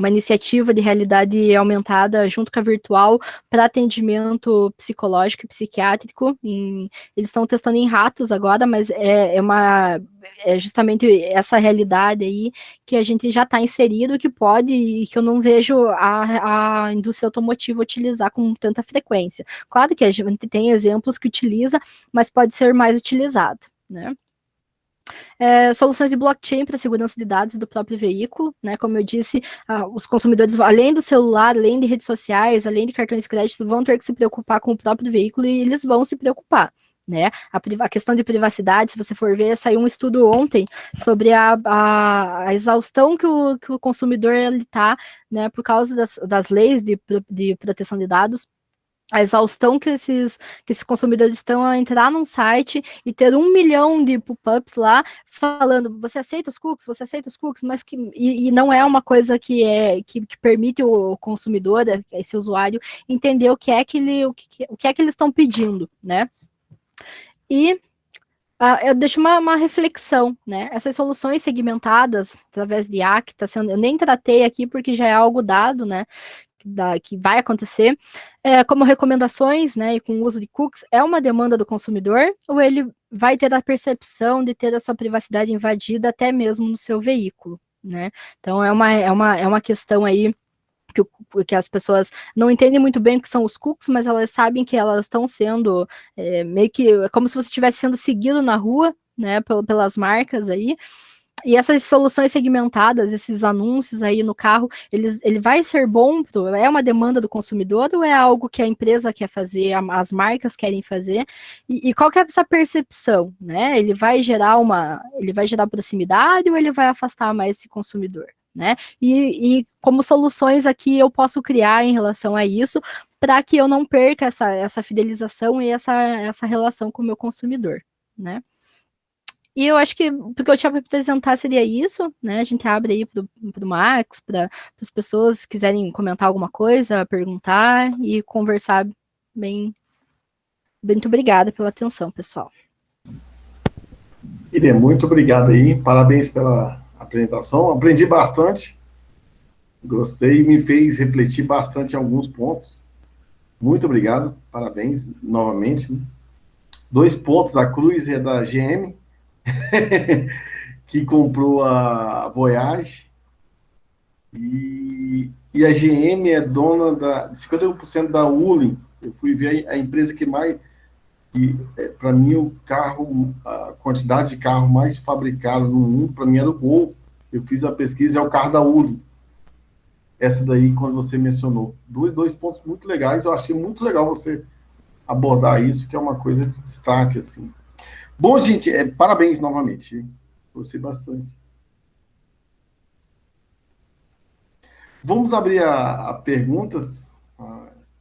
iniciativa de realidade aumentada junto com a virtual para atendimento psicológico e psiquiátrico. Eles estão testando em ratos agora, mas é justamente essa realidade aí que a gente já está inserido, que pode e que eu não vejo a indústria automotiva utilizar com tanta frequência. Claro que a gente tem exemplos que utiliza, mas pode ser mais utilizado, né? Soluções de blockchain para segurança de dados do próprio veículo, né? Como eu disse, os consumidores, além do celular, além de redes sociais, além de cartões de crédito, vão ter que se preocupar com o próprio veículo e eles vão se preocupar, né? A questão de privacidade, se você for ver, saiu um estudo ontem sobre a exaustão que o consumidor está, né? Por causa das leis de proteção de dados, a exaustão que esses consumidores estão a entrar num site e ter 1 milhão de pop-ups lá falando, você aceita os cookies, mas e não é uma coisa que permite o consumidor, esse usuário, entender o que é que eles estão pedindo, né? E eu deixo uma reflexão, né? Essas soluções segmentadas através de IA, que está sendo, eu nem tratei aqui porque já é algo dado, né? Que vai acontecer, como recomendações, né, e com o uso de cookies, é uma demanda do consumidor, ou ele vai ter a percepção de ter a sua privacidade invadida até mesmo no seu veículo, né? Então é uma questão aí que as pessoas não entendem muito bem o que são os cookies, mas elas sabem que elas estão sendo meio que como se você estivesse sendo seguido na rua, né, pelas marcas aí. E essas soluções segmentadas, esses anúncios aí no carro, ele vai ser bom? É uma demanda do consumidor ou é algo que a empresa quer fazer, as marcas querem fazer? E qual que é essa percepção, né? Ele vai gerar proximidade ou ele vai afastar mais esse consumidor, né? E como soluções aqui eu posso criar em relação a isso para que eu não perca essa fidelização e essa relação com o meu consumidor, né? E eu acho que o que eu tinha para apresentar seria isso, né? A gente abre aí para o Max, para as pessoas que quiserem comentar alguma coisa, perguntar e conversar bem. Muito obrigada pela atenção, pessoal. Irene, muito obrigado aí, parabéns pela apresentação, aprendi bastante, gostei, me fez refletir bastante em alguns pontos. Muito obrigado, parabéns novamente, né? 2 pontos, a Cruz é da GM, que comprou a Voyage, e e a GM é dona de 51% da Ulin. Eu fui ver a empresa que mais... para mim, a quantidade de carro mais fabricado no mundo, para mim, era o Gol. Eu fiz a pesquisa, é o carro da Ulin. Essa daí, quando você mencionou. Dois pontos muito legais. Eu achei muito legal você abordar isso, que é uma coisa de destaque, assim. Bom, gente, parabéns novamente. Gostei bastante. Vamos abrir a perguntas.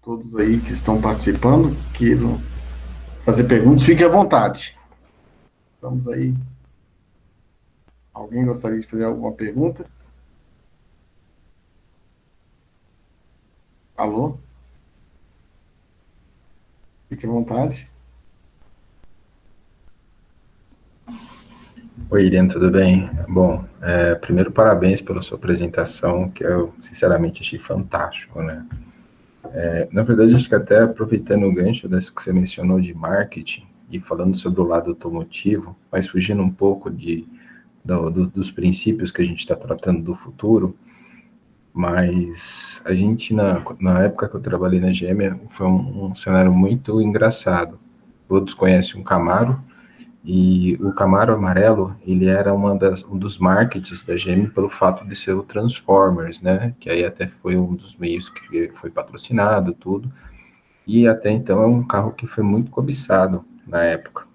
Todos aí que estão participando, queiram fazer perguntas, fiquem à vontade. Vamos aí. Alguém gostaria de fazer alguma pergunta? Alô? Fique à vontade. Oi, Irene, tudo bem? Bom, primeiro, parabéns pela sua apresentação, que eu, sinceramente, achei fantástico, né? Na verdade, acho que até aproveitando o gancho disso que você mencionou de marketing e falando sobre o lado automotivo, mas fugindo um pouco dos princípios que a gente está tratando do futuro, mas a gente, na época que eu trabalhei na GM, foi um cenário muito engraçado. Todos conhecem um Camaro, e o Camaro amarelo, ele era um dos markets da GM pelo fato de ser o Transformers, né? Que aí até foi um dos meios que foi patrocinado, tudo. E até então é um carro que foi muito cobiçado na época.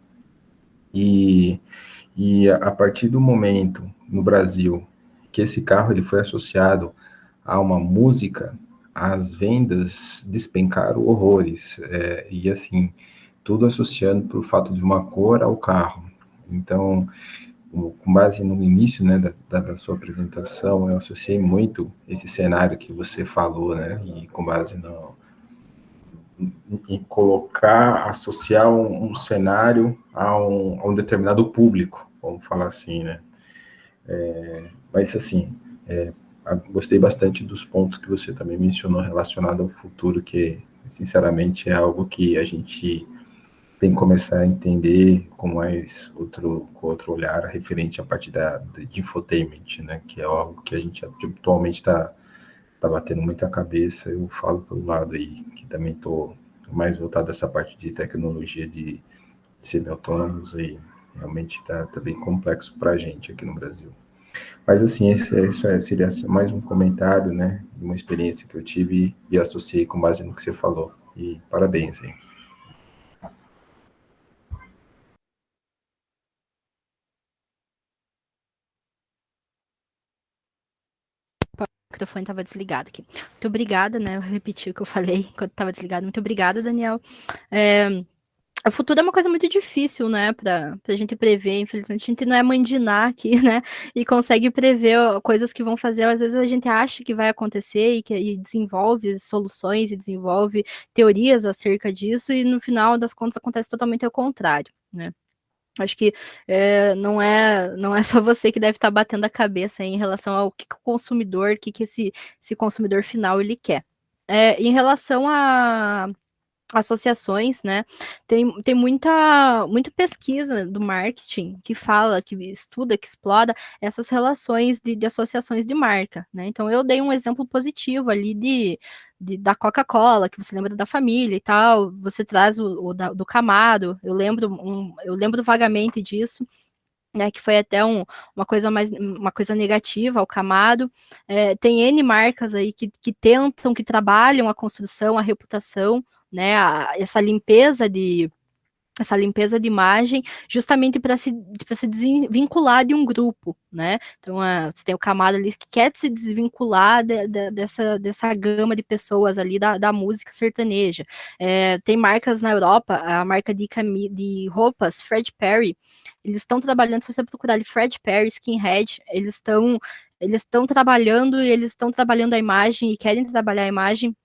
E a partir do momento, no Brasil, que esse carro ele foi associado a uma música, as vendas despencaram horrores. E assim, tudo associando pelo fato de uma cor ao carro. Então, com base no início, né, da sua apresentação, eu associei muito esse cenário que você falou, né, e com base em colocar, associar um cenário a um determinado público, vamos falar assim, né. Mas, assim, gostei bastante dos pontos que você também mencionou relacionado ao futuro, que, sinceramente, é algo que a gente tem que começar a entender com outro olhar referente à parte de infotainment, né, que é algo que a gente atualmente está batendo muita cabeça. Eu falo pelo lado aí, que também estou mais voltado a essa parte de tecnologia de semi-autônomos, e realmente está bem complexo para a gente aqui no Brasil. Mas, assim, isso seria mais um comentário, né, de uma experiência que eu tive e associei com base no que você falou. E parabéns, hein. O microfone estava desligado aqui. Muito obrigada, né? Eu repeti o que eu falei enquanto estava desligado. Muito obrigada, Daniel. O futuro é uma coisa muito difícil, né, pra gente prever. Infelizmente, a gente não é mãe de Ná aqui, né, e consegue prever coisas que vão fazer. Às vezes a gente acha que vai acontecer e desenvolve soluções e desenvolve teorias acerca disso, e no final das contas acontece totalmente ao contrário, né. Acho que não é só você que deve estar batendo a cabeça aí em relação ao que o consumidor, o que esse consumidor final ele quer. Em relação a associações, né, tem muita pesquisa do marketing que fala, que estuda, que explora essas relações de associações de marca, né. Então eu dei um exemplo positivo ali da Coca-Cola, que você lembra da família e tal, você traz do Camaro, eu lembro vagamente disso, né, que foi até uma coisa negativa ao Camaro. Tem N marcas aí que tentam, que trabalham a construção, a reputação, né, essa limpeza de imagem, justamente para se desvincular de um grupo, né? Então, você tem o Camaro ali que quer se desvincular dessa gama de pessoas ali da música sertaneja. Tem marcas na Europa, a marca de roupas, Fred Perry, eles estão trabalhando, se você procurar ali, Fred Perry, Skinhead, eles estão trabalhando a imagem e querem trabalhar a imagem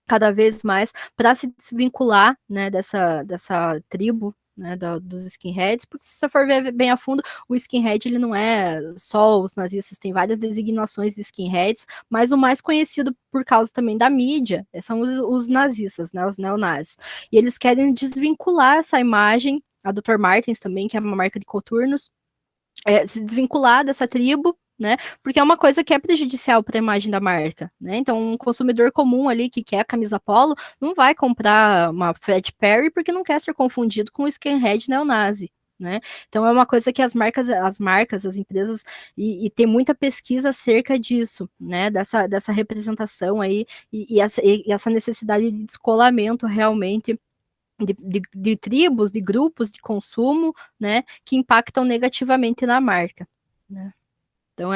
cada vez mais para se desvincular, né, dessa tribo, né, dos skinheads, porque se você for ver bem a fundo, o skinhead ele não é só os nazistas, tem várias designações de skinheads, mas o mais conhecido por causa também da mídia são os nazistas, né, os neonazis, e eles querem desvincular essa imagem, a Dr. Martens também, que é uma marca de coturnos, se desvincular dessa tribo, né? Porque é uma coisa que é prejudicial para a imagem da marca, né? Então, um consumidor comum ali que quer a camisa polo não vai comprar uma Fred Perry porque não quer ser confundido com o skinhead neonazi. Né? Então é uma coisa que as marcas, as empresas, e tem muita pesquisa acerca disso, né? Dessa representação aí e essa necessidade de descolamento realmente de tribos, de grupos de consumo, né? Que impactam negativamente na marca, né? Então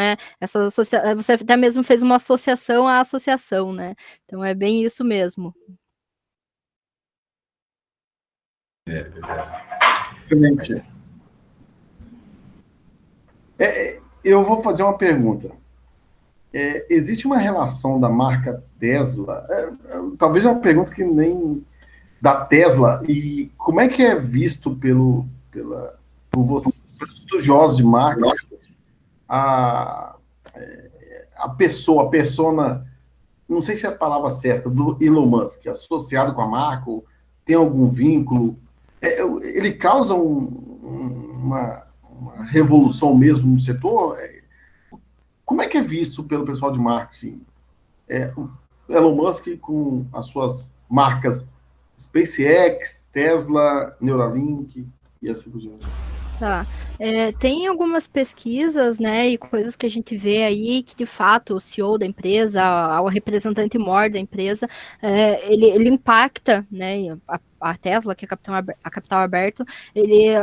você até mesmo fez uma associação à associação, né? Então é bem isso mesmo. Excelente. Eu vou fazer uma pergunta. Existe uma relação da marca Tesla? Talvez uma pergunta que nem da Tesla. E como é que é visto por vocês, pelos estudiosos de marca, a pessoa, a persona, não sei se é a palavra certa, do Elon Musk, associado com a marca, ou tem algum vínculo? Ele causa uma revolução mesmo no setor? Como é que é visto pelo pessoal de marketing? O Elon Musk com as suas marcas SpaceX, Tesla, Neuralink e assim por diante. Tá. Tem algumas pesquisas, né, e coisas que a gente vê aí que, de fato, o CEO da empresa, o representante maior da empresa, ele impacta, né, a Tesla, que é a capital aberto,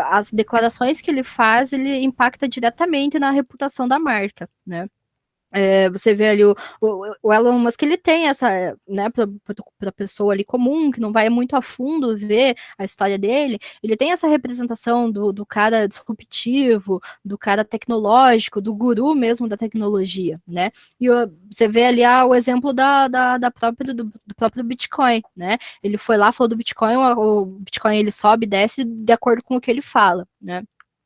as declarações que ele faz, ele impacta diretamente na reputação da marca, né. Você vê ali o Elon Musk, ele tem essa, né, para a pessoa ali comum, que não vai muito a fundo ver a história dele, ele tem essa representação do cara disruptivo, do cara tecnológico, do guru mesmo da tecnologia, né? E você vê ali o exemplo do próprio Bitcoin, né? Ele foi lá, falou do Bitcoin, o Bitcoin ele sobe e desce de acordo com o que ele fala, né?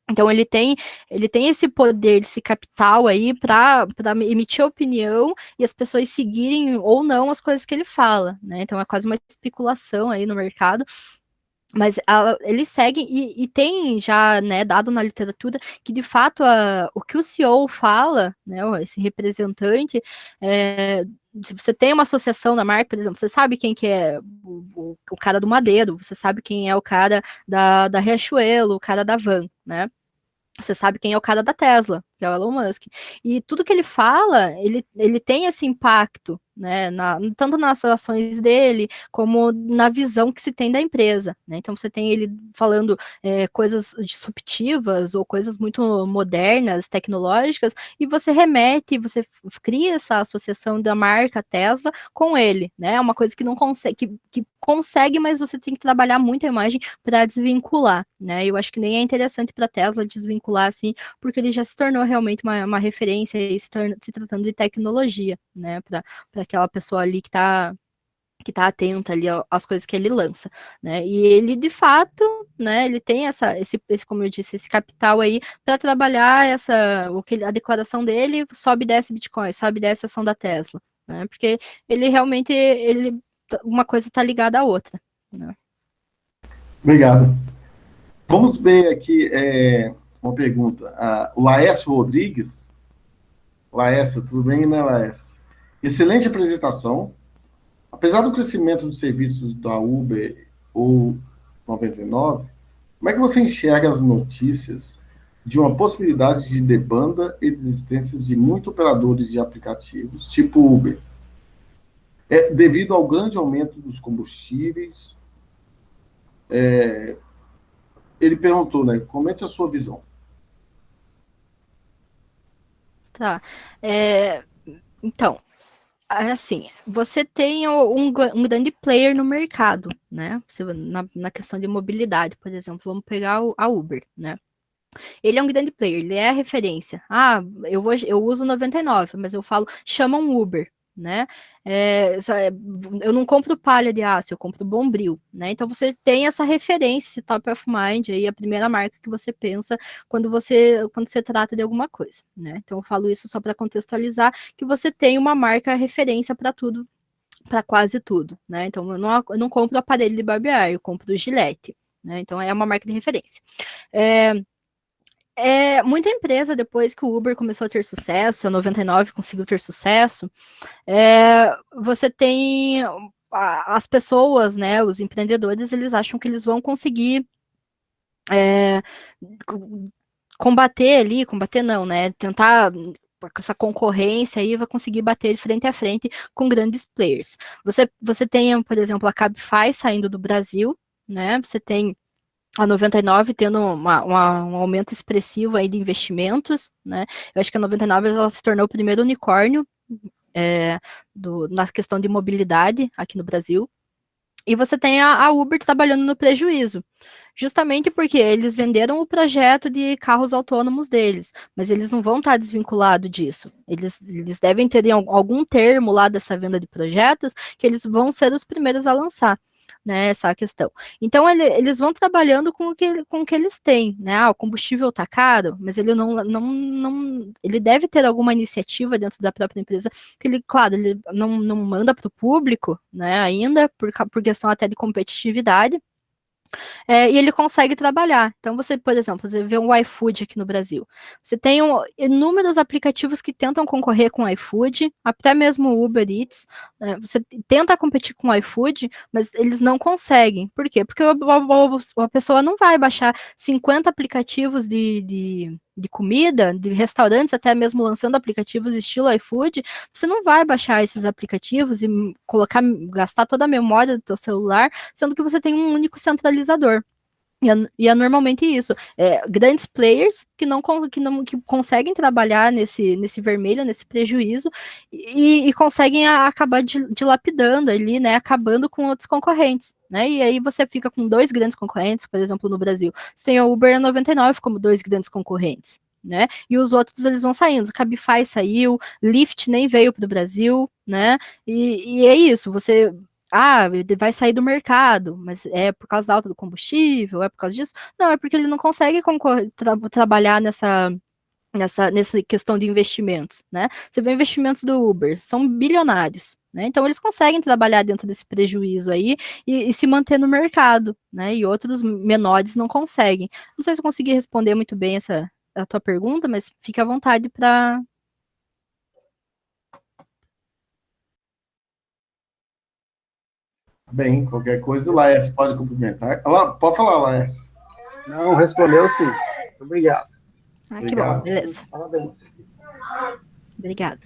Então ele tem esse poder, esse capital aí para emitir opinião e as pessoas seguirem ou não as coisas que ele fala, né? Então é quase uma especulação aí no mercado. Mas ele segue e tem já, né, dado na literatura que, de fato, o que o CEO fala, né, esse representante, se você tem uma associação na marca, por exemplo, você sabe quem que é o cara do Madeiro, você sabe quem é o cara da Riachuelo, o cara da Van, né? Você sabe quem é o cara da Tesla, que é o Elon Musk. E tudo que ele fala, ele tem esse impacto, né? Tanto nas ações dele, como na visão que se tem da empresa, né? Então você tem ele falando coisas disruptivas ou coisas muito modernas, tecnológicas, e você remete, você cria essa associação da marca Tesla com ele, né? É uma coisa que não consegue, que consegue, mas você tem que trabalhar muito a imagem para desvincular, né? Eu acho que nem é interessante para a Tesla desvincular assim, porque ele já se tornou realmente uma referência se tratando de tecnologia, né? Para aquela pessoa ali que está atenta ali às coisas que ele lança, né? E ele, de fato, né, ele tem esse como eu disse, esse capital aí para trabalhar a declaração dele, sobe e desce Bitcoin, sobe e desce a ação da Tesla, né? Porque ele realmente, uma coisa está ligada à outra, né? Obrigado. Vamos ver aqui uma pergunta. O Laércio Rodrigues. Laércio, tudo bem, né, Laércio? Excelente apresentação. Apesar do crescimento dos serviços da Uber ou 99, como é que você enxerga as notícias de uma possibilidade de debanda e desistências de muitos operadores de aplicativos, tipo Uber, devido ao grande aumento dos combustíveis? Ele perguntou, né? Comente a sua visão. Tá. Então, assim, você tem um grande player no mercado, né? Na questão de mobilidade, por exemplo, vamos pegar a Uber, né? Ele é um grande player, ele é a referência. Eu uso 99, mas eu falo, chama um Uber, né? Eu não compro palha de aço, eu compro Bombril, né? Então você tem essa referência, esse top of mind aí, a primeira marca que você pensa quando você trata de alguma coisa, né? Então eu falo isso só para contextualizar que você tem uma marca referência para tudo, para quase tudo, né? Então eu não compro aparelho de barbear, eu compro Gillette, né? Então é uma marca de referência. Muita empresa, depois que o Uber começou a ter sucesso, a 99 conseguiu ter sucesso, você tem as pessoas, né, os empreendedores, eles acham que eles vão conseguir combater não, né, tentar com essa concorrência aí, vai conseguir bater de frente a frente com grandes players. Você tem, por exemplo, a Cabify saindo do Brasil, né, você tem a 99 tendo um aumento expressivo aí de investimentos, né? Eu acho que a 99 ela se tornou o primeiro unicórnio na questão de mobilidade aqui no Brasil. E você tem a Uber trabalhando no prejuízo, justamente porque eles venderam o projeto de carros autônomos deles, mas eles não vão estar desvinculados disso. Eles devem ter algum termo lá dessa venda de projetos que eles vão ser os primeiros a lançar, né, essa questão. Então, eles vão trabalhando com o que eles têm, né? O combustível está caro, mas ele ele deve ter alguma iniciativa dentro da própria empresa, que ele, claro, ele não manda para o público, né, ainda, por questão até de competitividade, e ele consegue trabalhar. Então, você, por exemplo, você vê um iFood aqui no Brasil. Você tem inúmeros aplicativos que tentam concorrer com o iFood, até mesmo o Uber Eats. Né? Você tenta competir com o iFood, mas eles não conseguem. Por quê? Porque a pessoa não vai baixar 50 aplicativos de comida, de restaurantes, até mesmo lançando aplicativos estilo iFood, você não vai baixar esses aplicativos e gastar toda a memória do seu celular, sendo que você tem um único centralizador. E é normalmente isso. Grandes players que que conseguem trabalhar nesse vermelho, nesse prejuízo, e conseguem acabar dilapidando ali, né? Acabando com outros concorrentes. Né? E aí você fica com dois grandes concorrentes, por exemplo, no Brasil. Você tem a Uber e a 99 como dois grandes concorrentes. Né? E os outros eles vão saindo. Cabify saiu, Lyft nem veio para o Brasil, né? E é isso, você vai sair do mercado, mas é por causa da alta do combustível, é por causa disso? Não, é porque ele não consegue trabalhar nessa questão de investimentos, né? Você vê investimentos do Uber, são bilionários, né? Então eles conseguem trabalhar dentro desse prejuízo aí e se manter no mercado, né? E outros menores não conseguem. Não sei se eu consegui responder muito bem a tua pergunta, mas fique à vontade para. Bem, qualquer coisa, Laércio pode cumprimentar. Pode falar, Laércio. Não, respondeu sim. Muito obrigado. Que bom, Obrigado. beleza. Parabéns. Obrigado.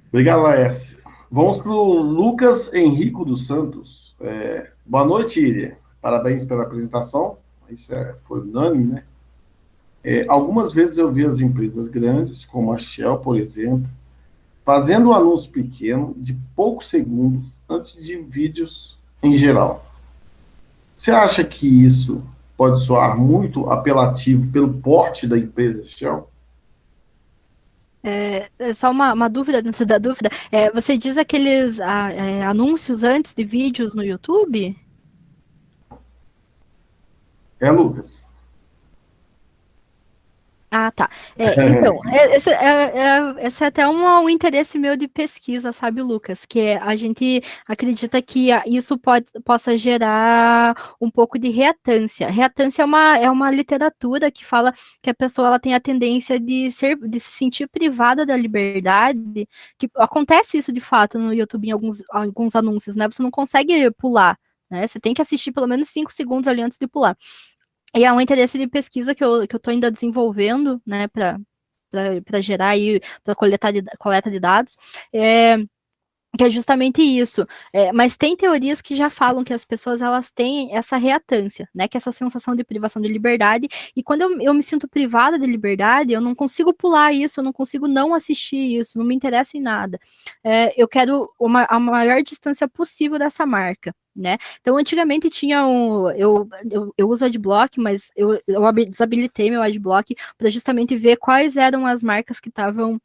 Obrigado, Laércio. Vamos para o Lucas Henrico dos Santos. Boa noite, Iria. Parabéns pela apresentação. Isso foi unânime, né? Algumas vezes eu vi as empresas grandes, como a Shell, por exemplo, fazendo um anúncio pequeno de poucos segundos antes de vídeos em geral. Você acha que isso pode soar muito apelativo pelo porte da empresa Shell? Só uma dúvida dentro da dúvida. Você diz aqueles anúncios antes de vídeos no YouTube? Lucas. Tá. Então, esse é até um interesse meu de pesquisa, sabe, Lucas? Que a gente acredita que isso possa gerar um pouco de reatância. Reatância é uma literatura que fala que a pessoa ela tem a tendência de se sentir privada da liberdade, que acontece isso de fato no YouTube em alguns anúncios, né? Você não consegue pular, né? Você tem que assistir pelo menos 5 segundos ali antes de pular. E é um interesse de pesquisa que eu estou ainda desenvolvendo, né, para gerar aí, para coleta de dados, que é justamente isso. Mas tem teorias que já falam que as pessoas elas têm essa reatância, né, que é essa sensação de privação de liberdade, e quando eu me sinto privada de liberdade, eu não consigo pular isso, eu não consigo não assistir isso, não me interessa em nada. Eu quero a maior distância possível dessa marca. Né? Então, antigamente tinha eu uso Adblock, mas eu desabilitei meu Adblock para justamente ver quais eram as marcas que estavam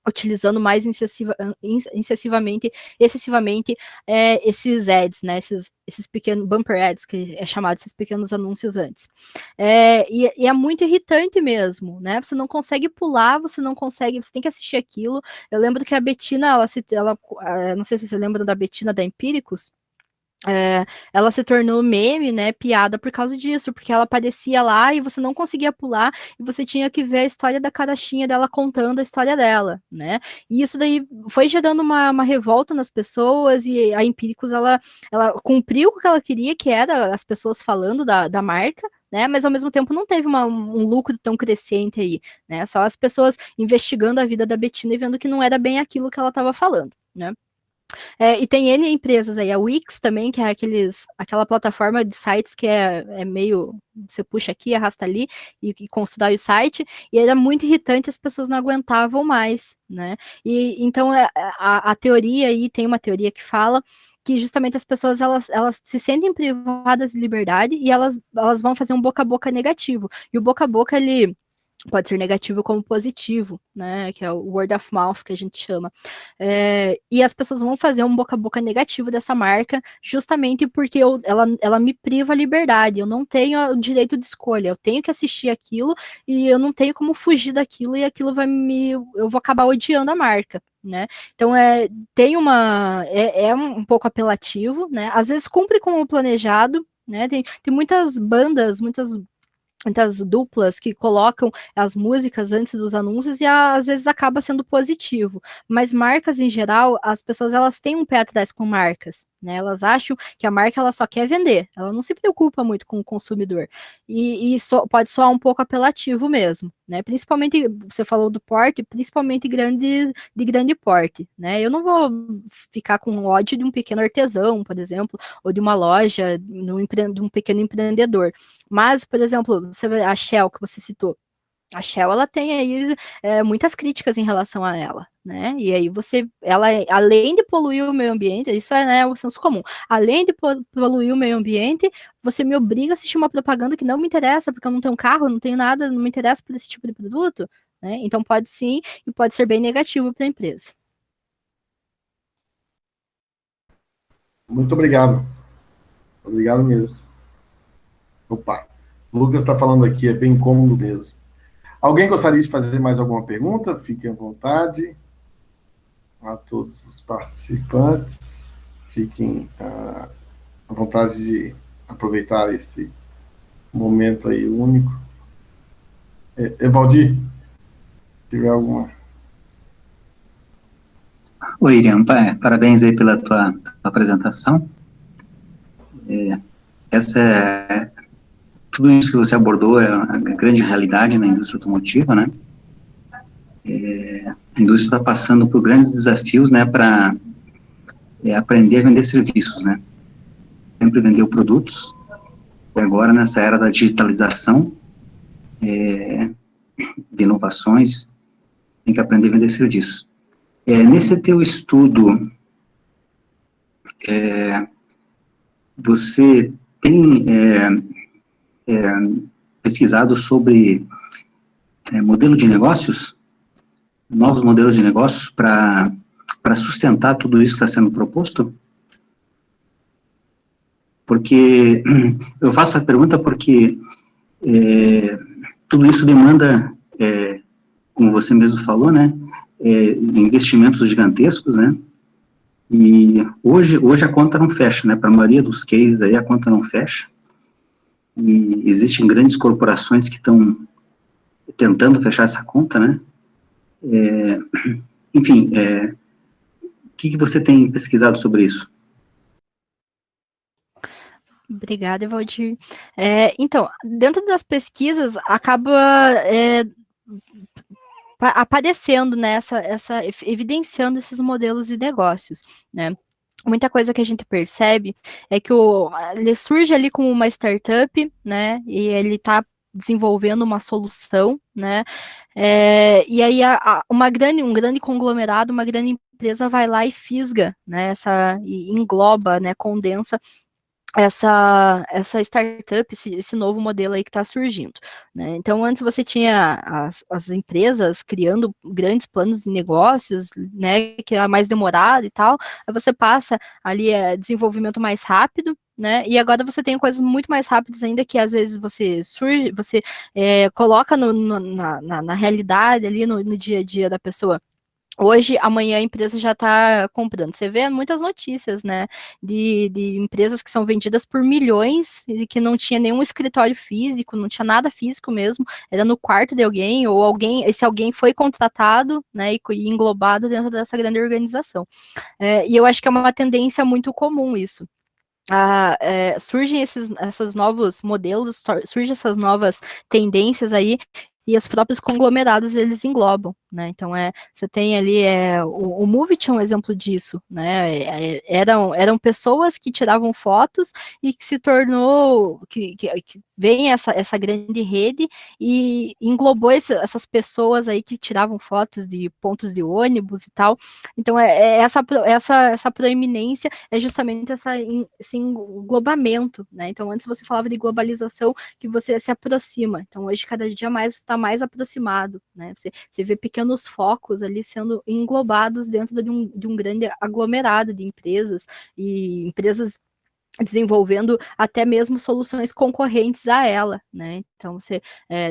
utilizando mais excessivamente esses ads, né? Esses pequenos bumper ads, que é chamado esses pequenos anúncios antes. E é muito irritante mesmo, né? Você não consegue pular, você tem que assistir aquilo. Eu lembro que a Bettina, ela não sei se você lembra da Bettina da Empíricos. ela se tornou meme, né, piada por causa disso, porque ela aparecia lá e você não conseguia pular e você tinha que ver a história da carochinha dela contando a história dela, né? E isso daí foi gerando uma revolta nas pessoas e a Empíricos, ela cumpriu o que ela queria, que era as pessoas falando da marca, né, mas ao mesmo tempo não teve um lucro tão crescente aí, né? Só as pessoas investigando a vida da Betina e vendo que não era bem aquilo que ela estava falando, né? E tem N empresas aí, a Wix também, que é aquela plataforma de sites que é meio, você puxa aqui, arrasta ali e constrói o site, e era muito irritante, as pessoas não aguentavam mais, né? E então a teoria aí, tem uma teoria que fala que justamente as pessoas elas se sentem privadas de liberdade e elas vão fazer um boca a boca negativo. E o boca a boca, ele pode ser negativo como positivo, né? Que é o word of mouth que a gente chama. E as pessoas vão fazer um boca a boca negativo dessa marca, justamente porque ela me priva a liberdade. Eu não tenho o direito de escolha. Eu tenho que assistir aquilo e eu não tenho como fugir daquilo, e aquilo eu vou acabar odiando a marca. Né? Então tem um pouco apelativo, né? Às vezes cumpre com o planejado, né? Tem muitas bandas, muitas duplas que colocam as músicas antes dos anúncios e às vezes acaba sendo positivo, mas marcas em geral, as pessoas elas têm um pé atrás com marcas, né? Elas acham que a marca ela só quer vender, ela não se preocupa muito com o consumidor, e pode soar um pouco apelativo mesmo, né? Principalmente, você falou do porte, principalmente de grande porte, né? Eu não vou ficar com ódio de um pequeno artesão, por exemplo, ou de uma loja, de um pequeno empreendedor. Mas, por exemplo, você vê a Shell que você citou. A Shell, ela tem aí muitas críticas em relação a ela, né? E aí ela, além de poluir o meio ambiente, isso né, o senso comum. Além de poluir o meio ambiente, você me obriga a assistir uma propaganda que não me interessa, porque eu não tenho carro, não tenho nada, não me interessa por esse tipo de produto, né? Então pode sim, e pode ser bem negativo para a empresa. Muito obrigado. Obrigado mesmo. Opa, o Lucas está falando aqui, é bem cômodo mesmo. Alguém gostaria de fazer mais alguma pergunta? Fiquem à vontade. A todos os participantes, fiquem à vontade de aproveitar esse momento aí único. Evaldir, se tiver alguma... Oi, Iriam, parabéns aí pela tua apresentação. Tudo isso que você abordou é a grande realidade na indústria automotiva, né? A indústria está passando por grandes desafios, né, para aprender a vender serviços, né? Sempre vendeu produtos, e agora nessa era da digitalização, de inovações, tem que aprender a vender serviços. Nesse teu estudo, você tem pesquisado sobre modelo de negócios, novos modelos de negócios para sustentar tudo isso que está sendo proposto? Porque eu faço a pergunta porque tudo isso demanda, como você mesmo falou, né, investimentos gigantescos, né, e hoje a conta não fecha, né, para a maioria dos cases aí a conta não fecha, e existem grandes corporações que estão tentando fechar essa conta, né, enfim, o que você tem pesquisado sobre isso? Obrigada, Evaldir. Então, dentro das pesquisas, acaba aparecendo, né, evidenciando esses modelos de negócios, né? Muita coisa que a gente percebe é que ele surge ali como uma startup, né, e ele está desenvolvendo uma solução, né, e aí um grande conglomerado, uma grande empresa vai lá e fisga, né, e engloba, né, condensa essa startup, esse novo modelo aí que está surgindo, né? Então, antes você tinha as empresas criando grandes planos de negócios, né, que era mais demorado e tal, aí você passa ali desenvolvimento mais rápido, né, e agora você tem coisas muito mais rápidas ainda, que às vezes você coloca na realidade ali, no dia a dia da pessoa, Hoje, amanhã a empresa já está comprando. Você vê muitas notícias, né, de empresas que são vendidas por milhões e que não tinha nenhum escritório físico, não tinha nada físico mesmo, era no quarto de alguém, ou esse alguém foi contratado, né, e englobado dentro dessa grande organização. E eu acho que é uma tendência muito comum isso. Surgem esses novos modelos, surgem essas novas tendências aí, e os próprios conglomerados eles englobam, né? Então você tem ali o Movit é um exemplo disso, né? Eram pessoas que tiravam fotos e que se tornou que vem essa grande rede e englobou essas pessoas aí que tiravam fotos de pontos de ônibus e tal. Então essa proeminência é justamente esse englobamento, né? Então antes você falava de globalização, que você se aproxima. Então hoje cada dia mais está mais aproximado, né? Você vê pequenos focos ali sendo englobados dentro de um grande aglomerado de empresas, e empresas desenvolvendo até mesmo soluções concorrentes a ela, né? Então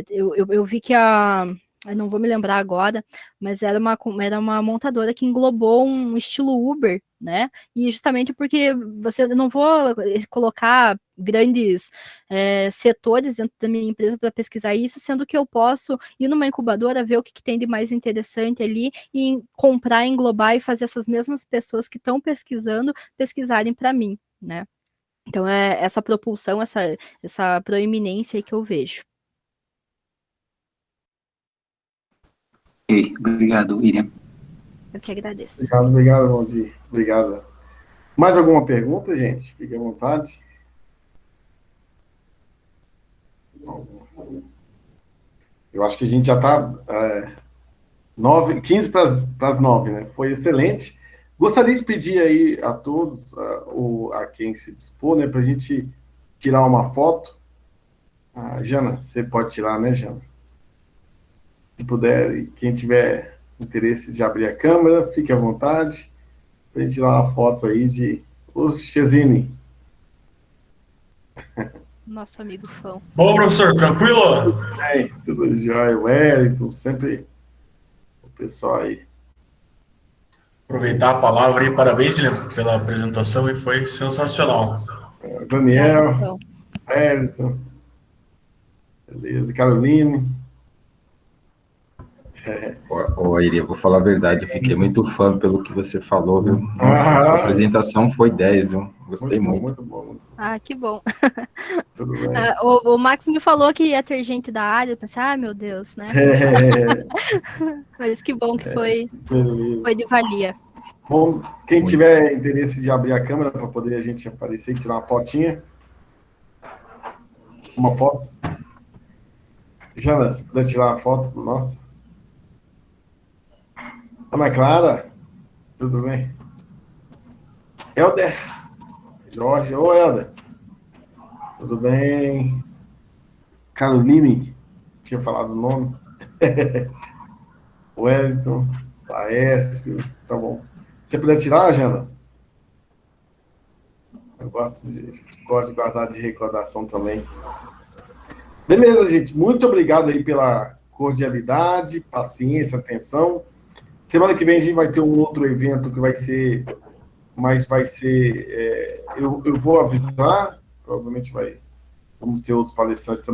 eu vi que eu não vou me lembrar agora, mas era uma montadora que englobou um estilo Uber, né? E justamente porque eu não vou colocar grandes setores dentro da minha empresa para pesquisar isso, sendo que eu posso ir numa incubadora, ver o que tem de mais interessante ali e comprar, englobar e fazer essas mesmas pessoas que estão pesquisarem para mim, né? Então é essa propulsão, essa proeminência aí que eu vejo. Obrigado, Iriam. Eu que agradeço. Obrigado, Valdir. Obrigado. Mais alguma pergunta, gente? Fique à vontade. Eu acho que a gente já está 15 para as 9, né? Foi excelente. Gostaria de pedir aí a todos, ou a quem se dispor, né, para a gente tirar uma foto. Jana, você pode tirar, né, Jana? Se puder, e quem tiver interesse de abrir a câmera, fique à vontade, para a gente tirar uma foto aí de Chesini. Nosso amigo fã. Bom, professor, tranquilo? Tudo jóia, Wellington, sempre o pessoal aí. Aproveitar a palavra e parabéns, William, pela apresentação, e foi sensacional. Daniel, Wellington, beleza, Caroline. Ô, Iri, eu vou falar a verdade, eu fiquei muito fã pelo que você falou, viu? Nossa, sua apresentação foi 10, viu? Gostei muito. Muito bom. Que bom. Tudo bem. O Max me falou que ia ter gente da área, eu pensei, meu Deus, né? Mas que bom que foi de valia. Bom, quem tiver interesse de abrir a câmera para poder a gente aparecer e tirar uma fotinha. Uma foto. Jana, se puder tirar uma foto, nossa. Ana Clara, tudo bem? Helder, Jorge, Helder, tudo bem? Caroline, tinha falado o nome. Wellington, Laércio, tá bom. Você puder tirar, Jana? Eu gosto de guardar de recordação também. Beleza, gente. Muito obrigado aí pela cordialidade, paciência, atenção. Semana que vem a gente vai ter um outro evento que vai ser, mas vai ser, eu vou avisar, provavelmente vamos ter outros palestrantes também.